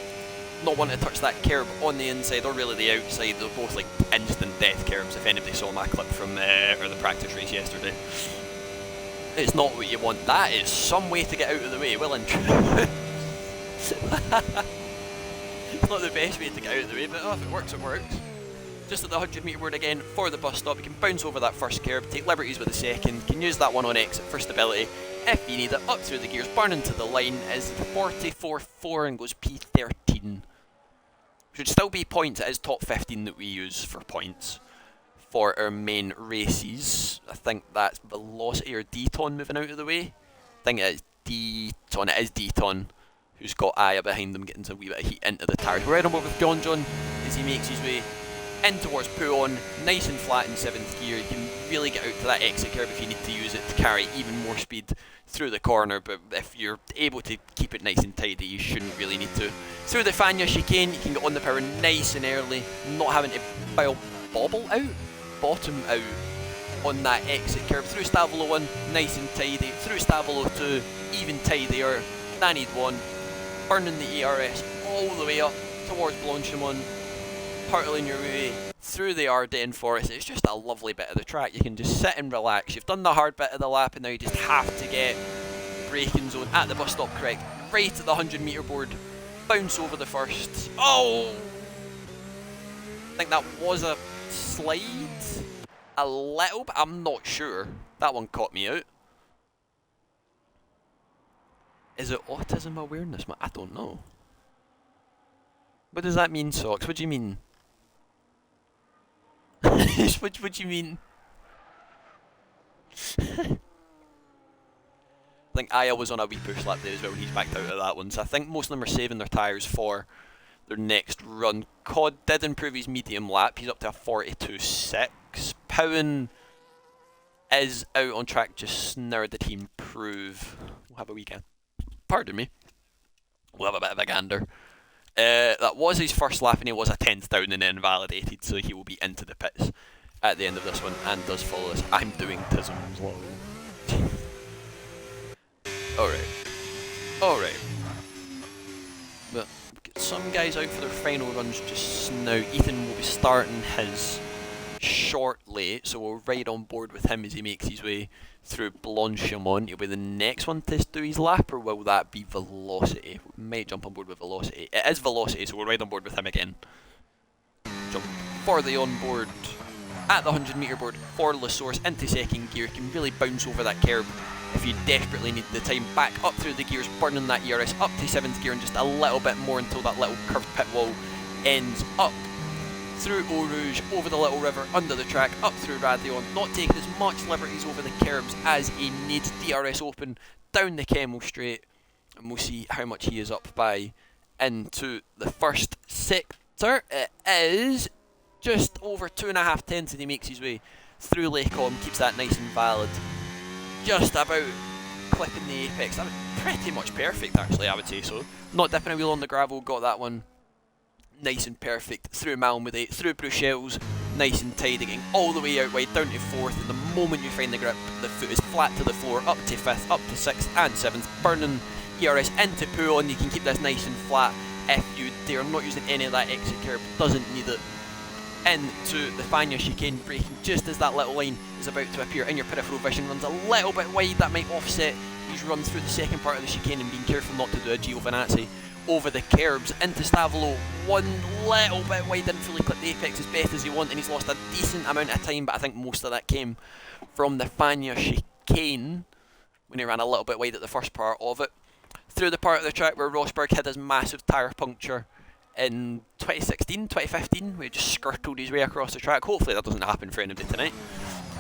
Not wanting to touch that curb on the inside or really the outside. They're both like instant death curbs if anybody saw my clip from or the practice race yesterday. It's not what you want. That is some way to get out of the way, well and true. It's not the best way to get out of the way, but if it works, it works. Just at the 100 metre board again for the bus stop. You can bounce over that first curb, take liberties with the second, can use that one on exit for stability if you need it. Up through the gears, burn into the line is 44.4 and goes P13. Should still be points. It is top 15 that we use for points for our main races. I think that's Velocity or Deton moving out of the way. I think it is Deton. It is Deton who's got Aya behind them, getting a wee bit of heat into the tyres. We're right on board with John John as he makes his way in towards Puon, nice and flat in 7th gear. You can really get out to that exit curve if you need to use it to carry even more speed through the corner, but if you're able to keep it nice and tidy, you shouldn't really need to. Through the Fania chicane, you can get on the power nice and early, not having to bottom out on that exit curve. Through Stavolo 1, nice and tidy. Through Stavolo 2, even tidier. Danid 1, burning the ERS all the way up towards Blanchimont, hurtling your way through the Ardennes Forest. It's just a lovely bit of the track. You can just sit and relax. You've done the hard bit of the lap and now you just have to get braking zone at the bus stop correct, right at the 100 metre board, bounce over the first. Oh! I think that was a slide. A little bit, I'm not sure. That one caught me out. Is it autism awareness? I don't know. What does that mean, Socks? What do you mean? what do you mean? I think Aya was on a wee push lap there as well when he's backed out of that one. So I think most of them are saving their tyres for their next run. Cod did improve his medium lap. He's up to a 42.6. Powen is out on track just now. Did he improve? We'll have a weekend. Pardon me. We'll have a bit of a gander. That was his first lap and he was a 10th down and then invalidated, so he will be into the pits at the end of this one and does follow us. I'm doing tisms. Alright. But get some guys out for their final runs just now. Ethan will be starting his shortly, so we'll ride on board with him as he makes his way through Blanchimont. He'll be the next one to do his lap, or will that be Velocity? We might jump on board with Velocity. It is Velocity, so we'll ride on board with him again. Jump for the onboard at the 100 metre board for La Source into 2nd gear. Can really bounce over that curb if you desperately need the time. Back up through the gears, burning that ERS up to 7th gear and just a little bit more until that little curved pit wall ends. Up through Eau Rouge, over the little river, under the track, up through Radion, not taking as much liberties over the curbs as he needs. DRS open, down the Kemmel straight, and we'll see how much he is up by into the first sector. It is just over 2.5 tenths and he makes his way through Lacombe, keeps that nice and valid. Just about clipping the apex. That was pretty much perfect actually, I would say so. Not dipping a wheel on the gravel, got that one nice and perfect. Through Malmedy, through Bruxelles, nice and tidy, getting all the way out wide, down to 4th, and the moment you find the grip, the foot is flat to the floor, up to 5th, up to 6th and 7th, burning ERS into Puon. You can keep this nice and flat if you dare. I'm not using any of that exit curb, doesn't need it. Into the Fania chicane, braking just as that little line is about to appear in your peripheral vision. Runs a little bit wide, that might offset his run through the second part of the chicane, and being careful not to do a Giovinazzi over the curbs. Into Stavolo, one little bit wide, didn't fully clip the apex as best as he wanted, and he's lost a decent amount of time, but I think most of that came from the Fania chicane when he ran a little bit wide at the first part of it. Through the part of the track where Rosberg had his massive tyre puncture in 2016, 2015, where he just skirtled his way across the track. Hopefully that doesn't happen for anybody tonight.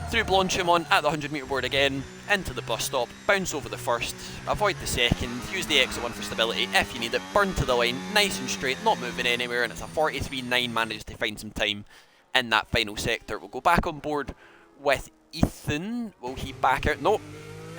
Through Blanchimont at the 100 metre board again, into the bus stop, bounce over the first, avoid the second, use the exit one for stability if you need it, burn to the line, nice and straight, not moving anywhere, and it's a 43.9, manages to find some time in that final sector. We'll go back on board with Ethan. Will he back out? No,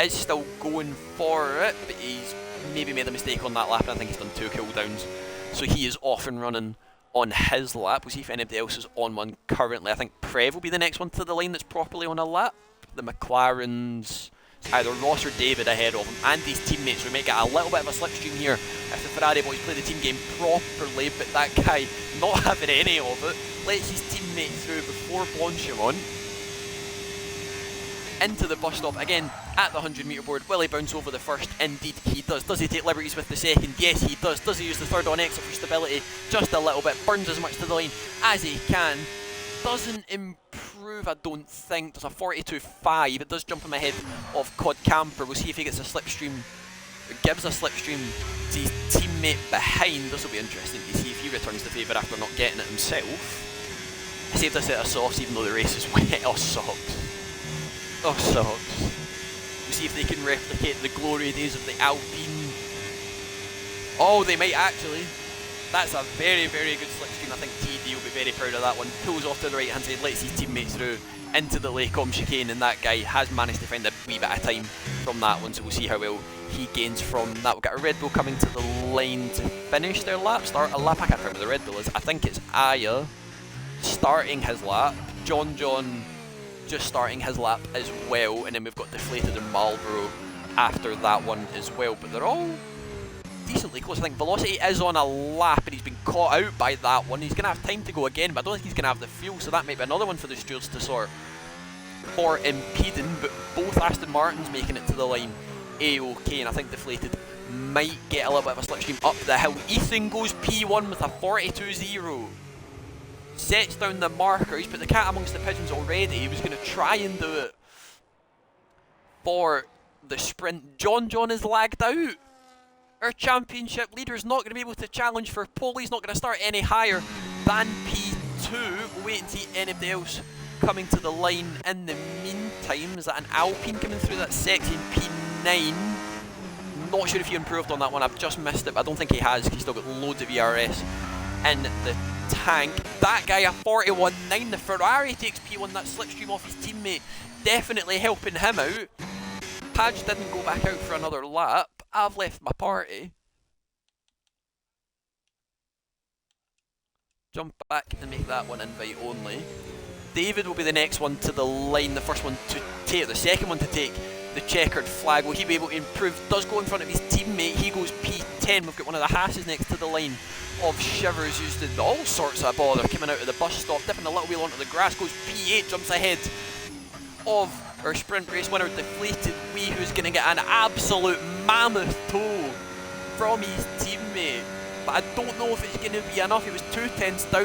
is still going for it, but he's maybe made a mistake on that lap, and I think he's done 2 cooldowns. So he is off and running on his lap. We'll see if anybody else is on one currently. I think Prev will be the next one to the line that's properly on a lap. The McLarens, either Ross or David ahead of him, and his teammates. We might get a little bit of a slipstream here if the Ferrari boys play the team game properly, but that guy not having any of it. Lets his teammate through before Blanchimont. Into the bus stop again at the 100 metre board. Will he bounce over the first? Indeed he does. Does he take liberties with the second? Yes he does. Does he use the third on exit for stability? Just a little bit. Burns as much to the line as he can. Doesn't improve, I don't think. There's a 42.5. It does jump him ahead of Codcamper. We'll see if he gets a slipstream, or gives a slipstream to his teammate behind. This will be interesting to see if he returns the favour after not getting it himself. I saved a set of softs even though the race is wet. Oh, socks. Oh, socks. We'll see if they can replicate the glory days of the Alpine. Oh, they might actually. That's a very, very good slipstream. I think TD will be very proud of that one. Pulls off to the right hand side, lets his teammates through into the Lacombe chicane, and that guy has managed to find a wee bit of time from that one, so we'll see how well he gains from that. We've got a Red Bull coming to the line to finish their lap, start a lap. I can't remember where the Red Bull is. I think it's Aya starting his lap, John just starting his lap as well, and then we've got Deflated and Marlboro after that one as well, but they're all decently close. I think Velocity is on a lap and he's been caught out by that one. He's going to have time to go again, but I don't think he's going to have the fuel, so that might be another one for the stewards to sort for impeding, but both Aston Martins making it to the line A-OK, and I think Deflated might get a little bit of a slipstream up the hill. Ethan goes P1 with a 42.0. Sets down the marker. He's put the cat amongst the pigeons already. He was going to try and do it for the sprint. John is lagged out. Our championship leader's not going to be able to challenge for pole. He's not going to start any higher than P2. We'll wait and see anybody else coming to the line in the meantime. Is that an Alpine coming through? That sexy in P9. Not sure if he improved on that one. I've just missed it, but I don't think he has, because he's still got loads of ERS in the tank. That guy, a 41.9. The Ferrari takes P1. That slipstream off his teammate, definitely helping him out. Padge didn't go back out for another lap. I've left my party. Jump back and make that one invite only. David will be the next one to the line, the first one to take, the second one to take the checkered flag. Will he be able to improve? Does go in front of his teammate. He goes P10. We've got one of the Hasses next to the line of Shivers, who's did all sorts of bother coming out of the bus stop, dipping a little wheel onto the grass, goes P8, jumps ahead of our sprint race winner Deflated Wee, who's going to get an absolute mammoth tow from his teammate. But I don't know if it's going to be enough. He was 2/10 down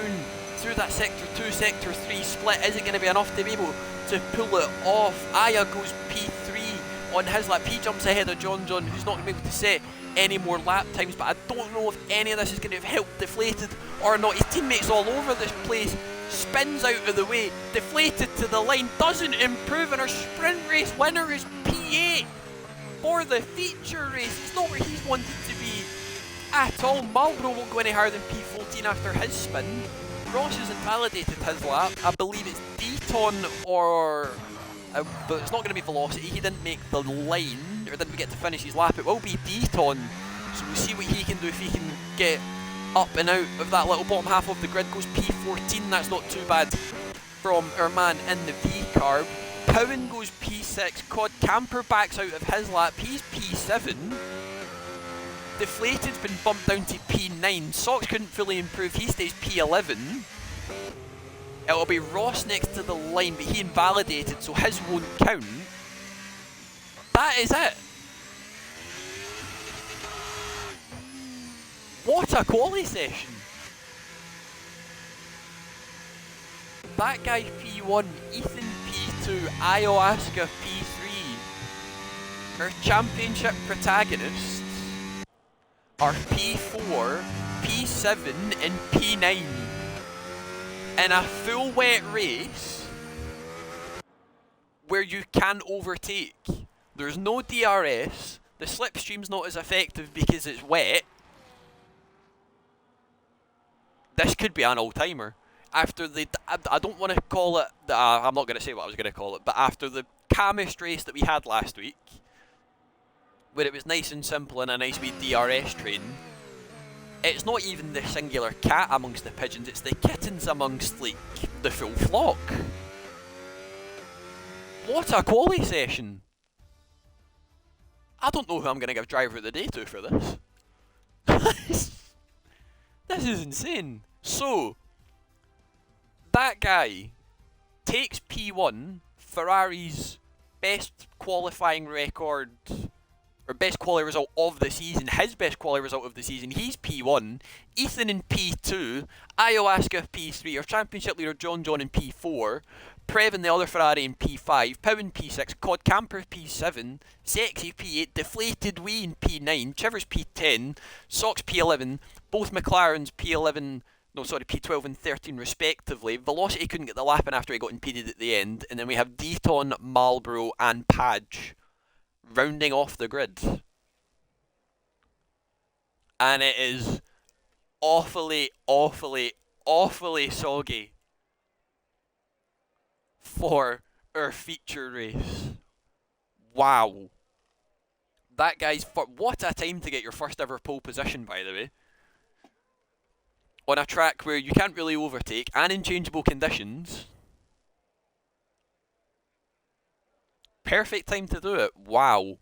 through that Sector 2, Sector 3 split. Is it going to be enough to be able to pull it off? Aya goes P3 on his lap. He jumps ahead of John, who's not going to be able to set any more lap times, but I don't know if any of this is going to have helped Deflated or not. His teammates all over this place. Spins out of the way, Deflated to the line, doesn't improve, and our sprint race winner is P8 for the feature race. It's not where he's wanted to be at all. Marlboro won't go any higher than P14 after his spin. Ross has invalidated his lap. I believe it's Deton or... but it's not going to be Velocity. He didn't make the line, or didn't get to finish his lap. It will be Deton, so we'll see what he can do if he can get up and out of that little bottom half of the grid. Goes P14, that's not too bad from our man in the V-carb. Powen goes P6, Codcamper backs out of his lap, he's P7. Deflated's been bumped down to P9, Socks couldn't fully improve, he stays P11. It'll be Ross next to the line, but he invalidated, so his won't count. That is it. What a quali session! That guy P1, Ethan P2, Ayahuasca P3. Our championship protagonists are P4, P7 and P9. In a full wet race where you can overtake. There's no DRS, the slipstream's not as effective because it's wet. This could be an all-timer. After the... I don't want to call it... I'm not going to say what I was going to call it, but after the Camist race that we had last week, where it was nice and simple and a nice wee DRS train, it's not even the singular cat amongst the pigeons, it's the kittens amongst, like, the full flock. What a quali session! I don't know who I'm going to give Driver of the Day to for this. This is insane. So, that guy takes P1, Ferrari's best qualifying record, or best quali result of the season, his best quali result of the season. He's P1, Ethan in P2, Ayahuasca P3, our championship leader John in P4, Prev and the other Ferrari in P5, Pow in P6, Codcamper P7, Sexy P8, Deflated Wee in P9, Chivers P10, Socks P11, both McLarens P11, no sorry, P12 and 13 respectively. Velocity couldn't get the lap in after he got impeded at the end, and then we have Deton, Marlboro and Padge rounding off the grid. And it is awfully, awfully, awfully soggy for our feature race. Wow. That guy's... What a time to get your first ever pole position, by the way. On a track where you can't really overtake and in changeable conditions. Perfect time to do it. Wow.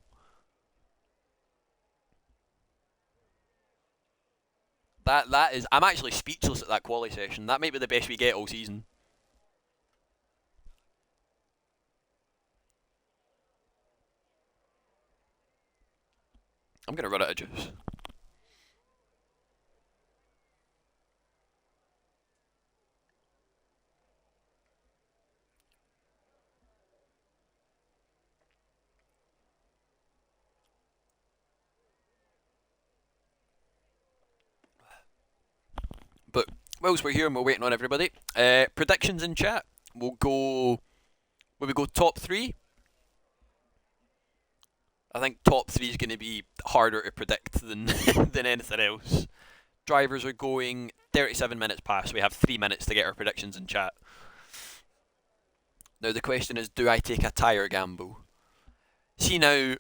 That is... I'm actually speechless at that quali session. That might be the best we get all season. I'm going to run out of juice. But whilst we're here and we're waiting on everybody, predictions in chat. We'll go... Will we go top 3? I think top 3 is going to be harder to predict than than anything else. Drivers are going 37 minutes past. We have 3 minutes to get our predictions in chat. Now the question is, do I take a tyre gamble? See now,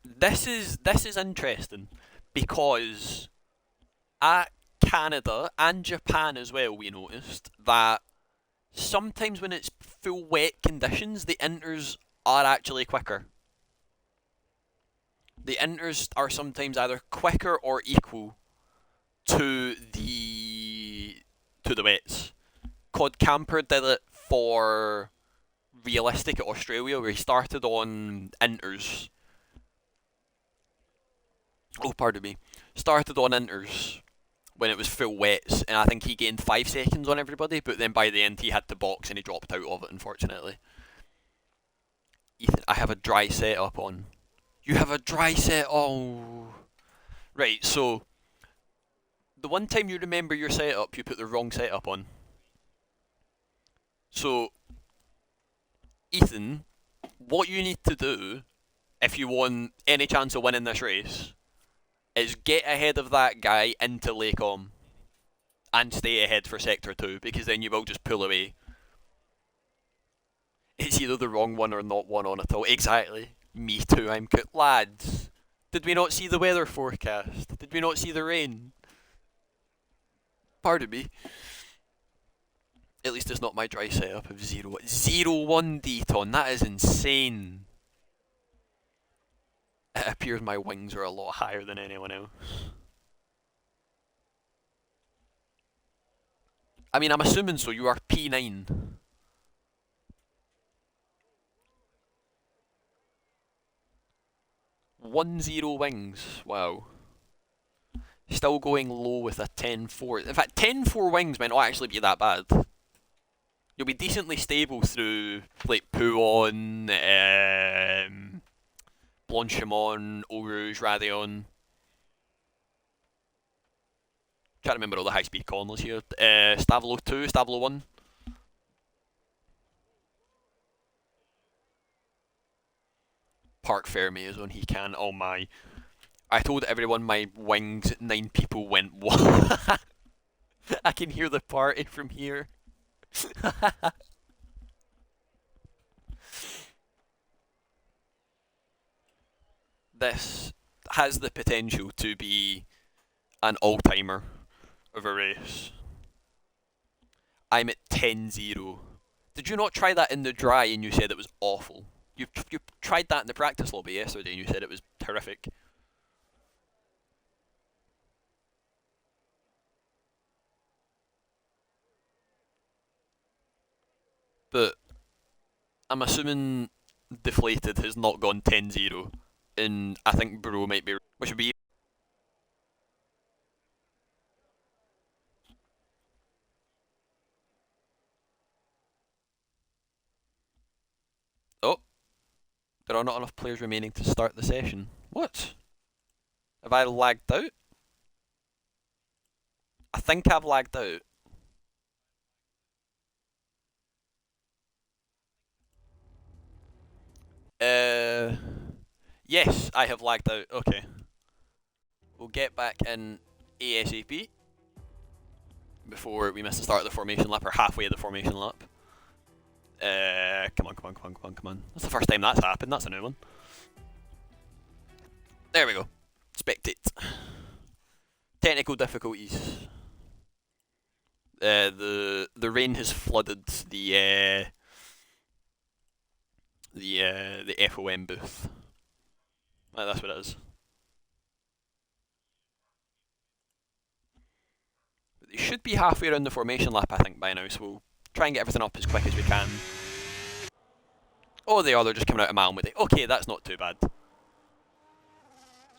this is interesting because at Canada and Japan as well, we noticed that sometimes when it's full wet conditions, the inters are actually quicker. The inters are sometimes either quicker or equal to the wets. Codcamper did it for realistic at Australia, where he started on inters. Oh, pardon me. Started on inters when it was full wets, and I think he gained 5 seconds on everybody, but then by the end he had to box and he dropped out of it, unfortunately. Ethan, I have a dry setup on. You have a dry set. Oh. Right, so the one time you remember your setup, you put the wrong setup on. So, Ethan, what you need to do, if you want any chance of winning this race, is get ahead of that guy into Lake Om and stay ahead for Sector 2, because then you will just pull away. It's either the wrong one or not one on at all. Exactly. Me too, I'm cut. Lads, did we not see the weather forecast? Did we not see the rain? Pardon me. At least it's not my dry setup of 0-1 Deton. That is insane. It appears my wings are a lot higher than anyone else. I mean, I'm assuming so. You are P9. 1-0 wings. Wow. Still going low with a 10-4. In fact, 10-4 wings might not actually be that bad. You'll be decently stable through, like, Pouon, Blanchimont, Eau Rouge, Radion. Can't remember all the high-speed corners here. Stavelo 2, Stavelo 1. Park Ferme is on he can. Oh my. I told everyone my wings, 9 people went what? I can hear the party from here. This has the potential to be an all-timer of a race. I'm at 10-0. Did you not try that in the dry and you said it was awful? You tried that in the practice lobby yesterday and you said it was terrific. But I'm assuming Deflated has not gone 10-0, and I think Bro might be, which would be... Oh, there are not enough players remaining to start the session. What? Have I lagged out? I think I've lagged out. Yes, I have lagged out. Okay. We'll get back in ASAP. before we miss the start of the formation lap, or halfway of the formation lap. Come on, come on, come on, come on, come on. That's the first time that's happened. That's a new one. There we go. Spectate. Technical difficulties. The rain has flooded the FOM booth. That's what it is. But they should be halfway around the formation lap, I think, by now, so we'll try and get everything up as quick as we can. Oh, they are. They're just coming out a mile with it. Okay, that's not too bad. So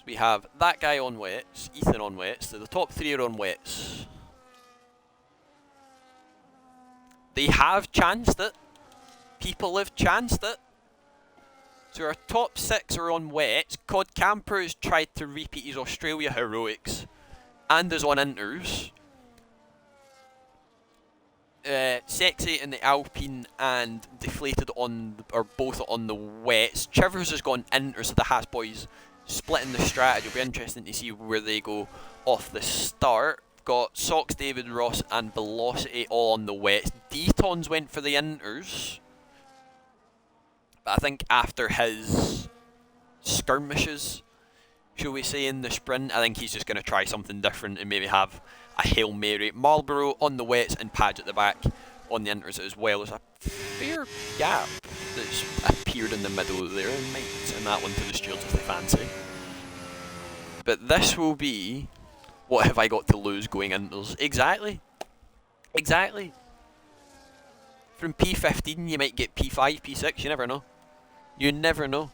we have that guy on wets, Ethan on wets, so the top three are on wets. They have chanced it. People have chanced it. So our top six are on wets. Codcamper has tried to repeat his Australia heroics and is on inters. Sexy in the Alpine and Deflated are both on the wets. Chivers has gone inters, so the Haas boys splitting the strategy. It'll be interesting to see where they go off the start. Got Socks, David, Ross and Velocity all on the wets. Detons went for the inters. But I think after his skirmishes, shall we say, in the sprint, I think he's just going to try something different and maybe have a Hail Mary. Marlborough on the wets and Padge at the back on the inters as well. There's a fair gap that's appeared in the middle there, and might send that one to the stewards if they fancy. But this will be what have I got to lose going inters. Exactly. Exactly. From P15 you might get P5, P6, you never know. You never know.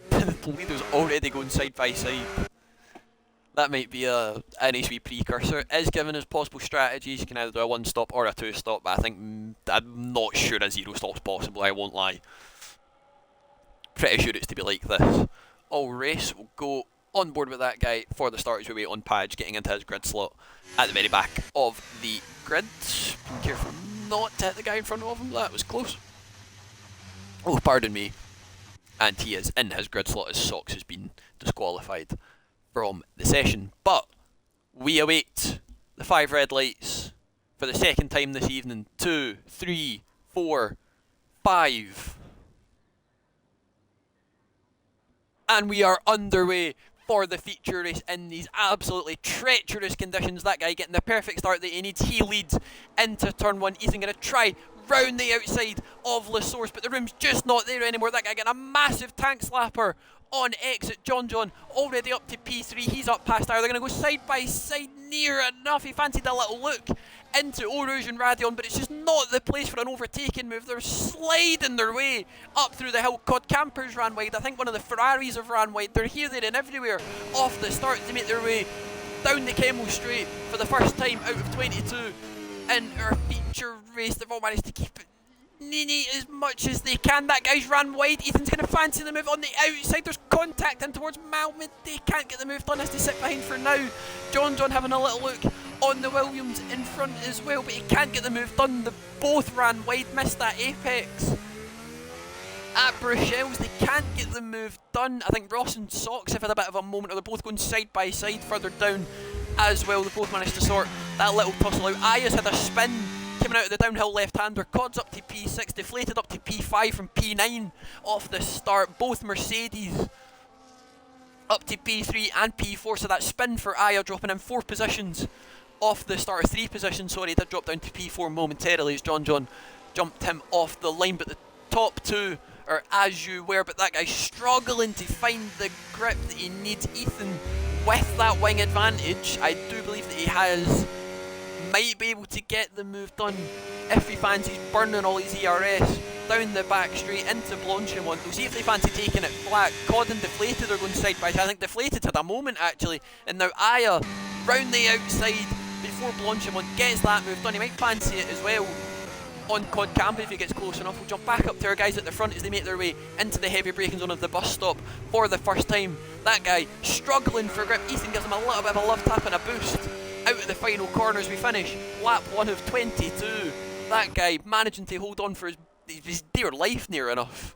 The leader's already going side by side. That might be a nice wee precursor. It is giving us possible strategies. You can either do a 1-stop or a 2-stop, but I think I'm not sure a 0-stop's possible, I won't lie. Pretty sure it's to be like this. All race will go on board with that guy for the start as we wait on Padge getting into his grid slot at the very back of the grid. Be careful not to hit the guy in front of him, that was close. Oh, pardon me. And he is in his grid slot as Socks has been disqualified from the session. But we await the 5 red lights for the second time this evening. 2, 3, 4, 5. And we are underway for the feature race in these absolutely treacherous conditions. That guy getting the perfect start that he needs. He leads into turn 1. Ethan going to try round the outside of La Source, but the room's just not there anymore. That guy getting a massive tank slapper on exit. John already up to P3. He's up past Ira. They're going to go side by side near enough. He fancied a little look into Orouge and Radion, but it's just not the place for an overtaking move. They're sliding their way up through the hill. Codcampers ran wide. I think one of the Ferraris have ran wide. They're here, there and everywhere off the start to make their way down the Kemmel Straight for the first time out of 22 in our feature race. They've all managed to keep it neat as much as they can. That guy's ran wide. Ethan's going to fancy the move on the outside. There's contact in towards Malmid. They can't get the move done as they sit behind for now. John having a little look on the Williams in front as well, but he can't get the move done. They both ran wide, missed that apex. At Bruxelles, they can't get the move done. I think Ross and Socks have had a bit of a moment, or they're both going side by side further down as well. They both managed to sort that little tussle out. Aya's had a spin coming out of the downhill left-hander. Cod's up to P6, Deflated up to P5 from P9 off the start. Both Mercedes up to P3 and P4, so that spin for Aya dropping in 4 positions off the start, or 3 positions, sorry. He did drop down to P4 momentarily as John jumped him off the line, but the top 2 are as you were, but that guy's struggling to find the grip that he needs. Ethan with that wing advantage, I do believe that he might be able to get the move done if he fancies burning all his ERS down the back straight into Blanchimont. We'll see if they fancy taking it flat. Cod and Deflated are going side by side. I think Deflated had a moment actually, and now Aya round the outside before Blanchimont gets that move done. He might fancy it as well on Codcamper if he gets close enough. We'll jump back up to our guys at the front as they make their way into the heavy braking zone of the bus stop for the first time. That guy struggling for grip. Ethan gives him a little bit of a love tap and a boost out of the final corner as we finish lap 1 of 22. That guy managing to hold on for his dear life near enough.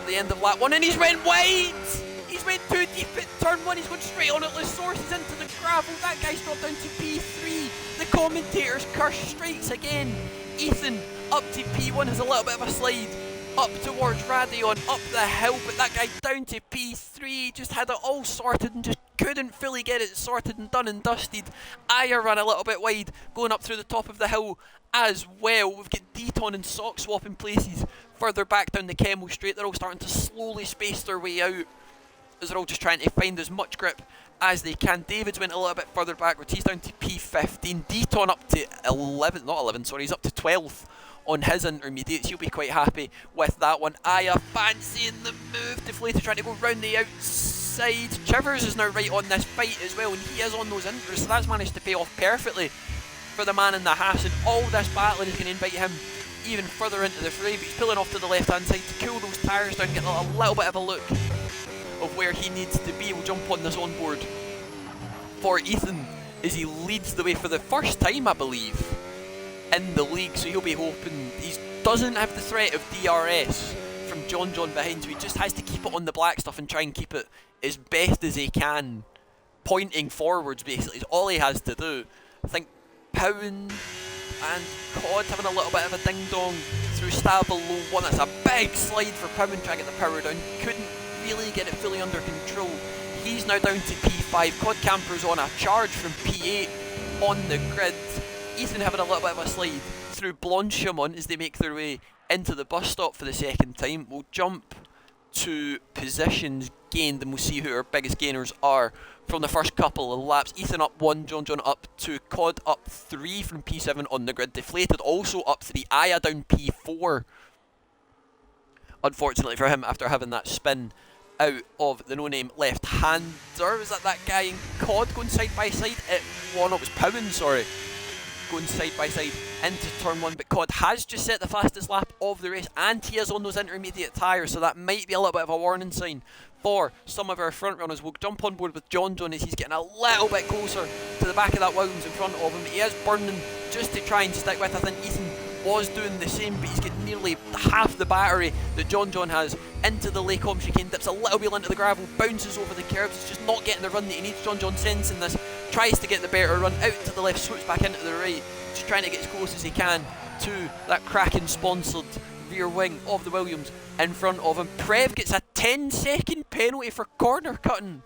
The end of lap 1, and he's went wide! He's went too deep at turn 1. He's going straight on at loose sources into the gravel. That guy's dropped down to P3. The commentator's curse strikes again. Ethan up to P1 has a little bit of a slide up towards Radion, up the hill, but that guy down to P3, just had it all sorted and just couldn't fully get it sorted and done and dusted. Aya ran a little bit wide, going up through the top of the hill as well. We've got Deton and Sock swapping places further back down the Chemo Straight. They're all starting to slowly space their way out as they're all just trying to find as much grip as they can. David's went a little bit further backwards. He's down to P15. Deton up to 11, not 11, sorry, he's up to 12th on his intermediates. He'll be quite happy with that one. Aya fancying the move. Deflated trying to go round the outside. Chivers is now right on this fight as well, and he is on those inters, so that's managed to pay off perfectly for the man in the Haas, and all this battling is going to invite him even further into the fray. But he's pulling off to the left hand side to cool those tyres down, getting a little bit of a look of where he needs to be. We'll jump on this onboard for Ethan as he leads the way for the first time, I believe, in the league, so he'll be hoping. He doesn't have the threat of DRS from John behind, so he just has to keep it on the black stuff and try and keep it as best as he can, pointing forwards basically is all he has to do. I think Pound and Cod having a little bit of a ding dong through Stable low 1. That's a big slide for Pound, trying to get the power down, couldn't really get it fully under control. He's now down to P5. Codcamper's on a charge from P8 on the grid. Ethan having a little bit of a slide through Blanchimont as they make their way into the bus stop for the second time. We'll jump to positions gained and we'll see who our biggest gainers are from the first couple of laps. Ethan up 1, John up 2, Cod up 3 from P7 on the grid. Deflated also up 3, Aya down P4. Unfortunately for him, after having that spin out of the no-name left-hander. Was that guy in Cod going side by side? It was Powen, sorry, going side by side into turn 1, but Cod has just set the fastest lap of the race and he is on those intermediate tyres, so that might be a little bit of a warning sign for some of our front runners. We'll jump on board with John as he's getting a little bit closer to the back of that Williams in front of him. He is burning just to try and stick with. I think Ethan was doing the same, but he's getting nearly half the battery that John has into the Lacombe chicane, dips a little wheel into the gravel, bounces over the curbs. He's just not getting the run that he needs. John sensing this, tries to get the better run, out to the left, swoops back into the right, just trying to get as close as he can to that Kraken sponsored rear wing of the Williams in front of him. Prev gets a 10-second penalty for corner cutting.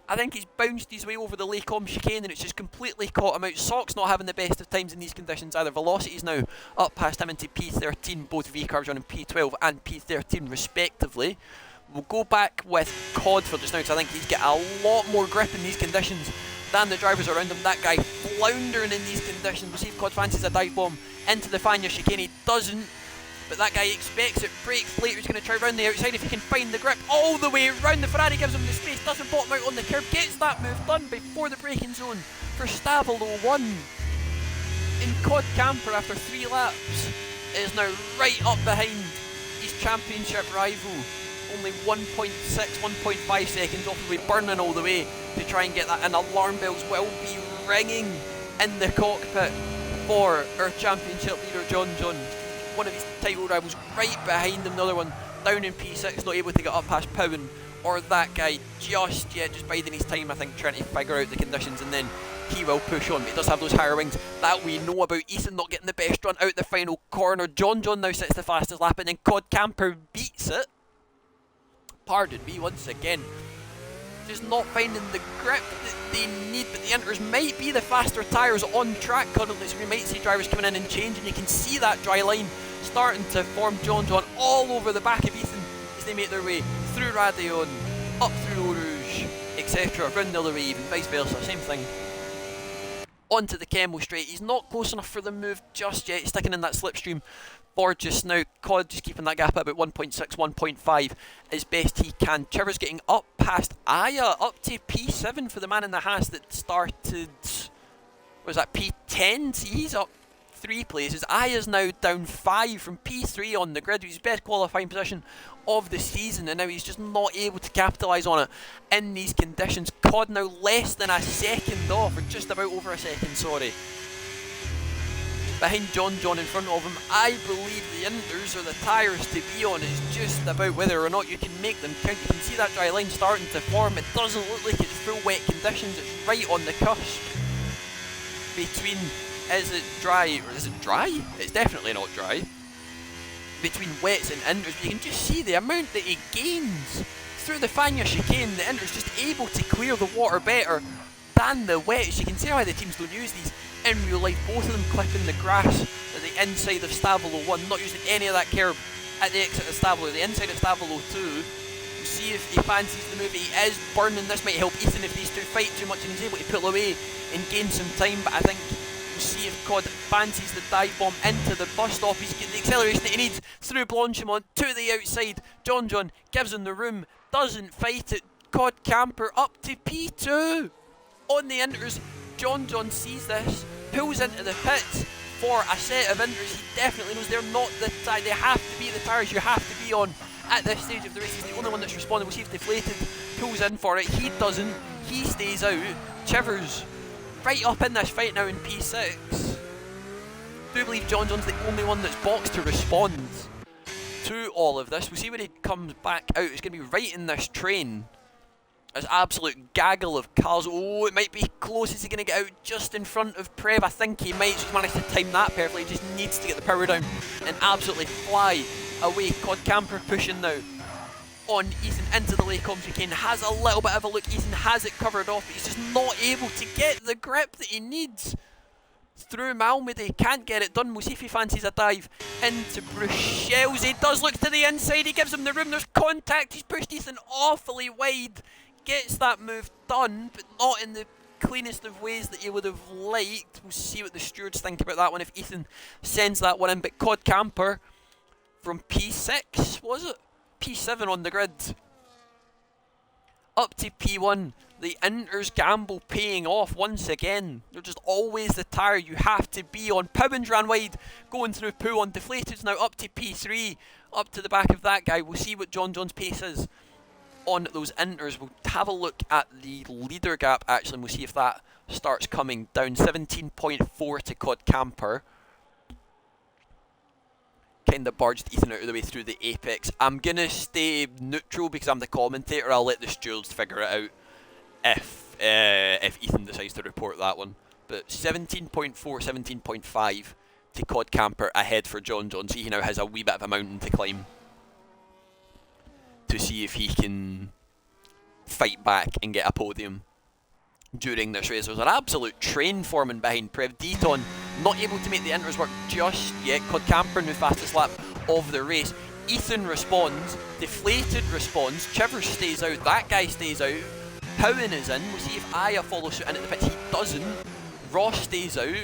I think he's bounced his way over the Lacombe chicane and it's just completely caught him out. Sock's not having the best of times in these conditions either. Velocity's now up past him into P13, both V-cars running P12 and P13 respectively. We'll go back with Cod for just now because I think he's got a lot more grip in these conditions than the drivers around him. That guy floundering in these conditions. We'll see if Cod fancies a dive bomb into the Fania chicane. He doesn't, but that guy expects it, brakes later. He's going to try round the outside if he can find the grip all the way round. The Ferrari gives him the space, doesn't bottom out on the curb, gets that move done before the braking zone for Stavolo 1. In Codcamper, after 3 laps, is now right up behind his championship rival. Only 1.6, 1.5 seconds off the way, burning all the way to try and get that, and alarm bells will be ringing in the cockpit for our championship leader John. One of his title rivals right behind him, the other one down in P6, not able to get up past Powen or that guy just yet, just biding his time I think, trying to figure out the conditions, and then he will push on, but he does have those higher wings that we know about. Ethan not getting the best run out the final corner. John now sets the fastest lap, and then Codcamper beats it. Pardon me once again. Just not finding the grip that they need, but the Inters might be the faster tyres on track currently, so we might see drivers coming in and changing. You can see that dry line starting to form John all over the back of Ethan as they make their way through Radion, up through Eau Rouge, etc. Round the other way, even vice versa, same thing. Onto the Chemo Straight. He's not close enough for the move just yet. He's sticking in that slipstream for just now. Cod just keeping that gap at about 1.6, 1.5 as best he can. Trevor's getting up past Aya, up to P7 for the man in the Haas that started, was that P10? See, he's up 3 places. Aya's now down 5 from P3 on the grid. His best qualifying position of the season, and now he's just not able to capitalise on it in these conditions. Cod now less than a second off, or just about over a second, sorry. behind John in front of him. I believe the Inters are the tyres to be on. It's just about whether or not you can make them count. You can see that dry line starting to form. It doesn't look like it's full wet conditions. It's right on the cusp between, is it dry or is it dry? It's definitely not dry. Between wets and Inters, but you can just see the amount that he gains through the Fania chicane. The Inters just able to clear the water better than the wets. You can see why the teams don't use these in real life. Both of them clipping the grass at the inside of Stavolo 1, not using any of that curb at the exit of Stavolo. The inside of Stavolo 2, we'll see if he fancies the move. He is burning. This might help Ethan if these two fight too much and he's able to pull away and gain some time, but I think we'll see if Cod fancies the dive bomb into the bus stop. He's getting the acceleration that he needs through Blanchimont to the outside. John gives him the room, doesn't fight it. Codcamper up to P2 on the Inters. John sees this, pulls into the pits for a set of Inters. He definitely knows they're not the tyre. They have to be the tyres you have to be on at this stage of the race. He's the only one that's responding. We'll see if Deflated pulls in for it. He doesn't. He stays out. Chivers right up in this fight now in P6. I do believe John's the only one that's boxed to respond to all of this. We'll see when he comes back out. It's going to be right in this train. There's absolute gaggle of cars. Oh, it might be close. Is he going to get out just in front of Prev? I think he might. Just managed to time that perfectly. He just needs to get the power down and absolutely fly away. Codcamper pushing now on Ethan into the Lacombe chicane. Has a little bit of a look. Ethan has it covered off, but he's just not able to get the grip that he needs through Malmedy. Can't get it done. We'll see if he fancies a dive into Bruxelles. He does look to the inside. He gives him the room. There's contact. He's pushed Ethan awfully wide. Gets that move done, but not in the cleanest of ways that you would have liked. We'll see what the stewards think about that one if Ethan sends that one in. But Codcamper from P6, was it? P7 on the grid. Up to P1. The Inters gamble paying off once again. They're just always the tyre you have to be on. Powens ran wide, going through Poo on. Deflated's now up to P3, up to the back of that guy. We'll see what John's pace is on those Inters. We'll have a look at the leader gap actually, and we'll see if that starts coming down. 17.4 to Codcamper. Kind of barged Ethan out of the way through the apex. I'm going to stay neutral because I'm the commentator. I'll let the stewards figure it out if Ethan decides to report that one. But 17.4, 17.5 to Codcamper ahead for John. So he now has a wee bit of a mountain to climb to see if he can fight back and get a podium during this race. There's an absolute train forming behind Prev. Deaton not able to make the Inters work just yet. Codcamper now fastest lap of the race. Ethan responds, Deflated responds, Chivers stays out, that guy stays out, Powen is in. We'll see if Aya follows suit in at the pits. He doesn't. Ross stays out.